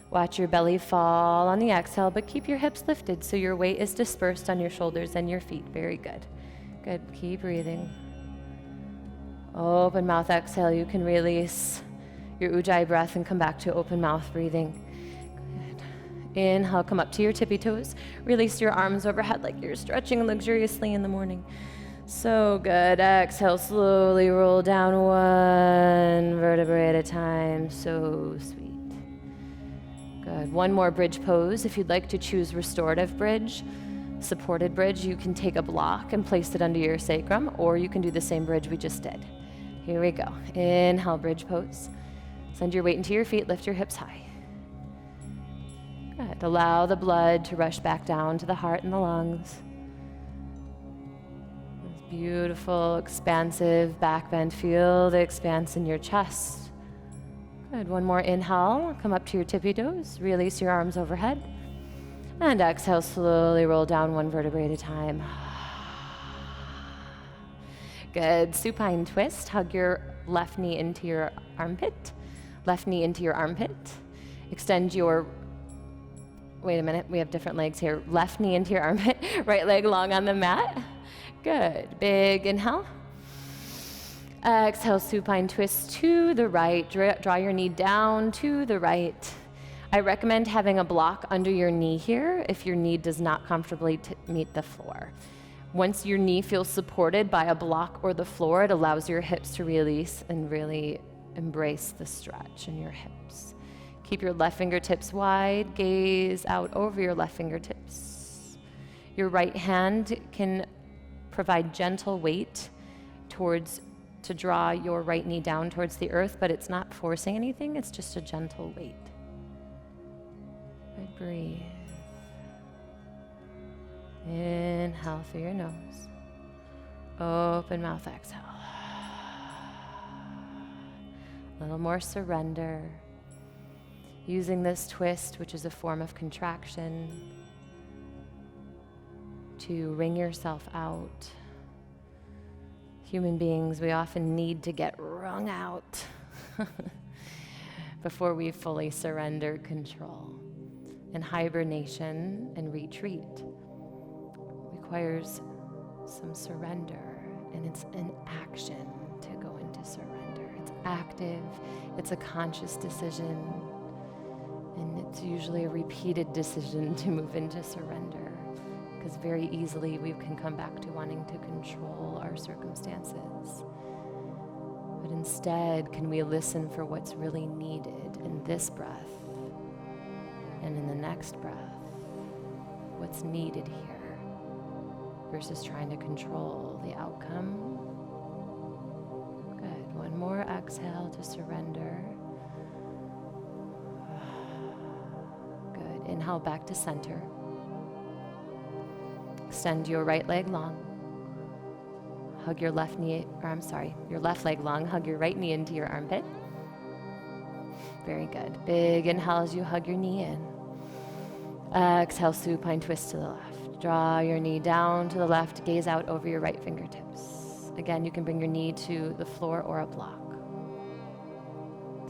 Watch your belly fall on the exhale, but keep your hips lifted so your weight is dispersed on your shoulders and your feet. Very good. Good. Keep breathing. Open mouth, exhale. You can release your Ujjayi breath and come back to open mouth breathing. Good. Inhale, come up to your tippy toes. Release your arms overhead like you're stretching luxuriously in the morning. So good. Exhale, slowly roll down one vertebrae at a time. So sweet. Good. One more bridge pose. If you'd like to choose restorative bridge, supported bridge, you can take a block and place it under your sacrum, or you can do the same bridge we just did. Here we go. Inhale, bridge pose. Send your weight into your feet, lift your hips high. Good. Allow the blood to rush back down to the heart and the lungs. Beautiful, expansive back bend. Feel the expanse in your chest. Good. One more inhale. Come up to your tippy toes. Release your arms overhead. And exhale, slowly roll down one vertebrae at a time. Good. Supine twist. Hug your left knee into your armpit. Left knee into your armpit. Extend your, wait a minute, we have different legs here. Left knee into your armpit. Right leg long on the mat. Good. Big inhale. Exhale, supine twist to the right. Draw your knee down to the right. I recommend having a block under your knee here if your knee does not comfortably meet the floor. Once your knee feels supported by a block or the floor, it allows your hips to release and really embrace the stretch in your hips. Keep your left fingertips wide. Gaze out over your left fingertips. Your right hand can provide gentle weight to draw your right knee down towards the earth, but it's not forcing anything, it's just a gentle weight. Good, breathe. Inhale through your nose. Open mouth, exhale. A little more surrender. Using this twist, which is a form of contraction, to wring yourself out. Human beings, we often need to get wrung out before we fully surrender control. And hibernation and retreat requires some surrender, and it's an action to go into surrender. It's active, it's a conscious decision, and it's usually a repeated decision to move into surrender. Because very easily we can come back to wanting to control our circumstances. But instead, can we listen for what's really needed in this breath and in the next breath? What's needed here versus trying to control the outcome? Good. One more exhale to surrender. Good. Inhale back to center. Extend your right leg long. Hug your left leg long. Hug your right knee into your armpit. Very good. Big inhale as you hug your knee in. Exhale, supine twist to the left. Draw your knee down to the left. Gaze out over your right fingertips. Again, you can bring your knee to the floor or a block.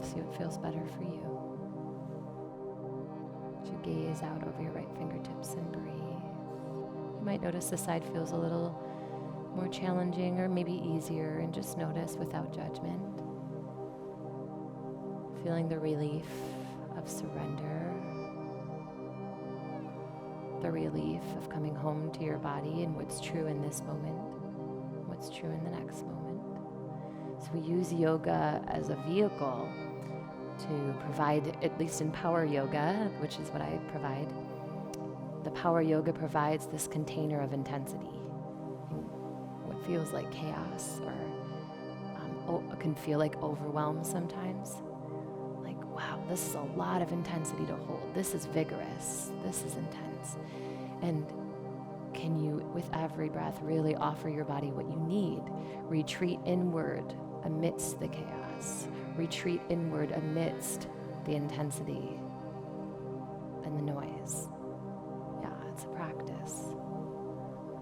See what feels better for you. As you gaze out over your right fingertips and breathe. You might notice the side feels a little more challenging or maybe easier, and just notice without judgment. Feeling the relief of surrender, the relief of coming home to your body and what's true in this moment, what's true in the next moment. So we use yoga as a vehicle to provide, at least in power yoga, which is what I provide. The power yoga provides this container of intensity. What feels like chaos or can feel like overwhelm sometimes. Like, wow, this is a lot of intensity to hold. This is vigorous. This is intense. And can you, with every breath, really offer your body what you need? Retreat inward amidst the chaos. Retreat inward amidst the intensity and the noise. It's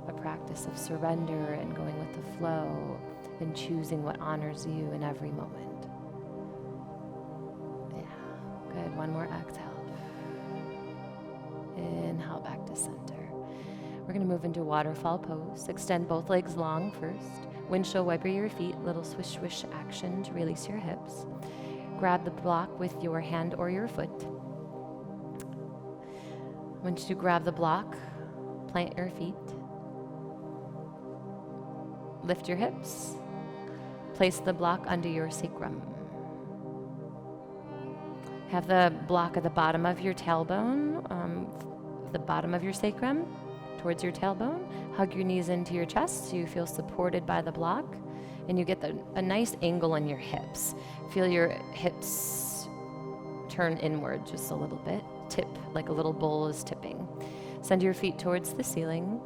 a practice of surrender and going with the flow and choosing what honors you in every moment. Yeah, good. One more exhale. Inhale back to center. We're going to move into waterfall pose. Extend both legs long first. Windshield wiper your feet, little swish swish action to release your hips. Grab the block with your hand or your foot. Once you grab the block, plant your feet. Lift your hips. Place the block under your sacrum. Have the block at the bottom of your tailbone, the bottom of your sacrum, towards your tailbone. Hug your knees into your chest so you feel supported by the block, and you get a nice angle in your hips. Feel your hips turn inward just a little bit. Tip, like a little bowl is tipping. Send your feet towards the ceiling.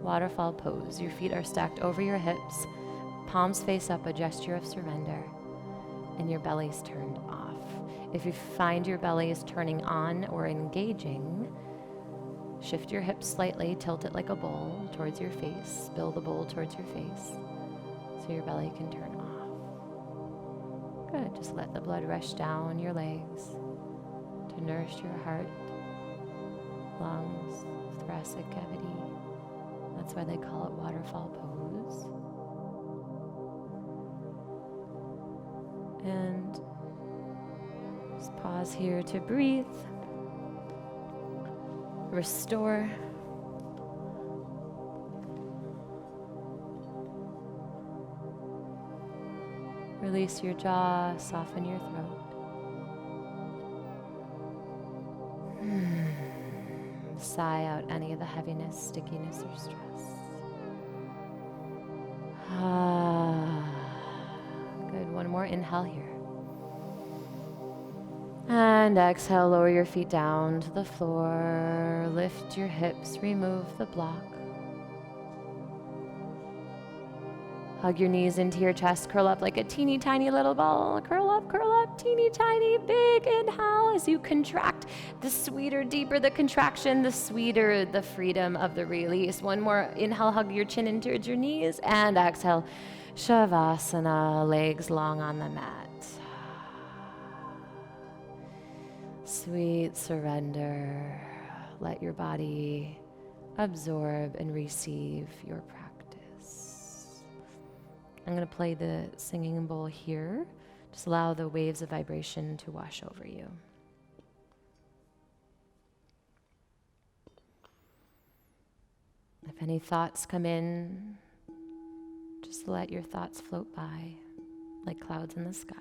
Waterfall pose. Your feet are stacked over your hips. Palms face up, a gesture of surrender. And your belly's turned off. If you find your belly is turning on or engaging, shift your hips slightly, tilt it like a bowl towards your face. Spill the bowl towards your face so your belly can turn off. Good. Just let the blood rush down your legs to nourish your heart, lungs, thoracic cavity. That's why they call it waterfall pose. And just pause here to breathe, restore. Release your jaw, soften your throat. sigh out any of the heaviness, stickiness, or stress. Good. One more inhale here. And exhale, lower your feet down to the floor. Lift your hips, remove the block. Hug your knees into your chest, curl up like a teeny tiny little ball. Curl up, teeny tiny, big inhale as you contract. The sweeter, deeper the contraction, the sweeter the freedom of the release. One more inhale, hug your chin in towards your knees, and exhale, Shavasana, legs long on the mat. Sweet surrender. Let your body absorb and receive your practice. I'm going to play the singing bowl here. Just allow the waves of vibration to wash over you. If any thoughts come in, just let your thoughts float by like clouds in the sky.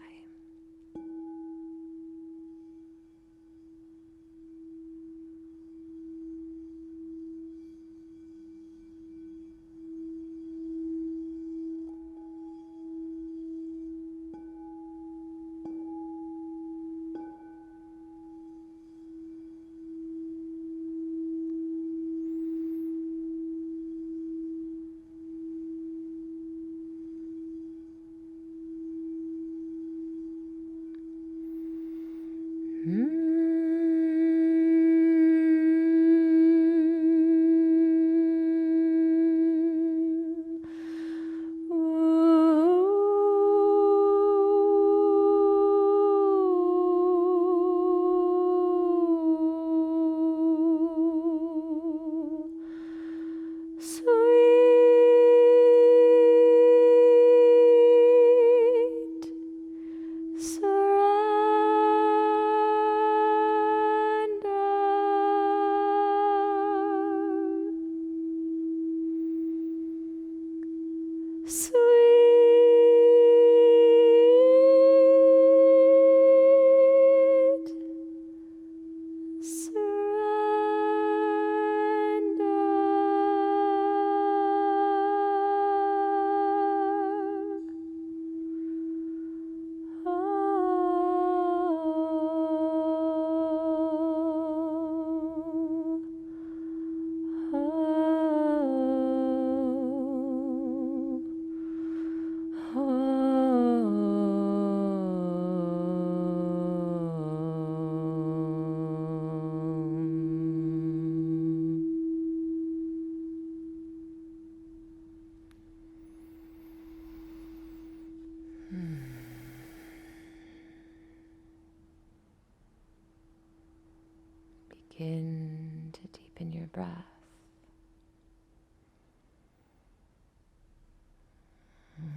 Begin to deepen your breath.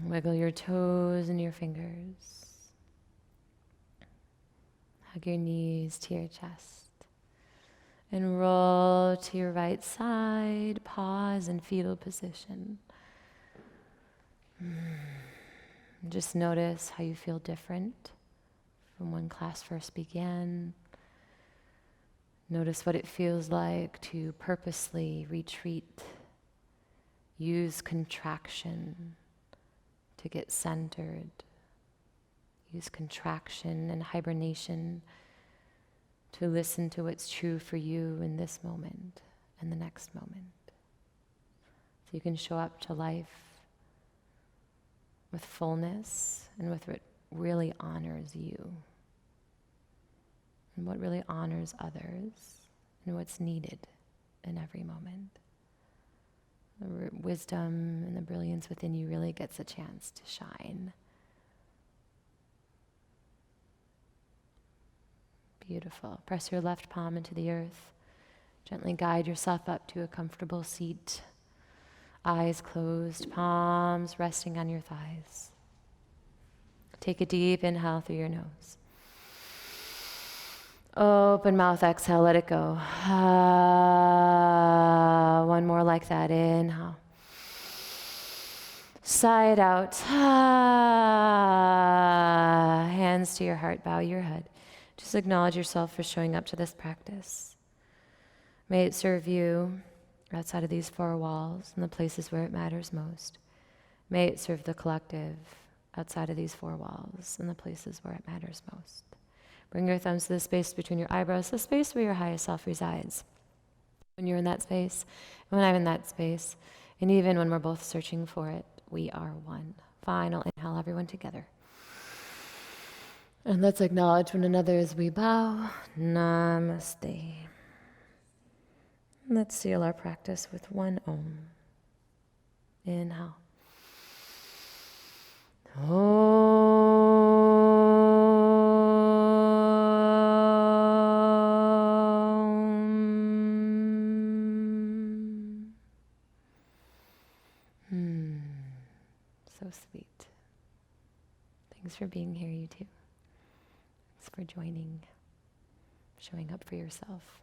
Wiggle your toes and your fingers. Hug your knees to your chest. And roll to your right side. Pause in fetal position. Just notice how you feel different from when class first began. Notice what it feels like to purposely retreat, use contraction to get centered, use contraction and hibernation to listen to what's true for you in this moment and the next moment. So you can show up to life with fullness and with what really honors you. And what really honors others, and what's needed in every moment. The wisdom and the brilliance within you really gets a chance to shine. Beautiful. Press your left palm into the earth. Gently guide yourself up to a comfortable seat. Eyes closed, palms resting on your thighs. Take a deep inhale through your nose. Open mouth, exhale, let it go. One more like that, inhale. Sigh it out. Hands to your heart, bow your head. Just acknowledge yourself for showing up to this practice. May it serve you outside of these four walls in the places where it matters most. May it serve the collective outside of these four walls in the places where it matters most. Bring your thumbs to the space between your eyebrows, the space where your highest self resides. When you're in that space, and when I'm in that space, and even when we're both searching for it, we are one. Final inhale, everyone together. And let's acknowledge one another as we bow. Namaste. Let's seal our practice with one Om. Inhale. So sweet. Thanks for being here, you two. Thanks for joining, showing up for yourself.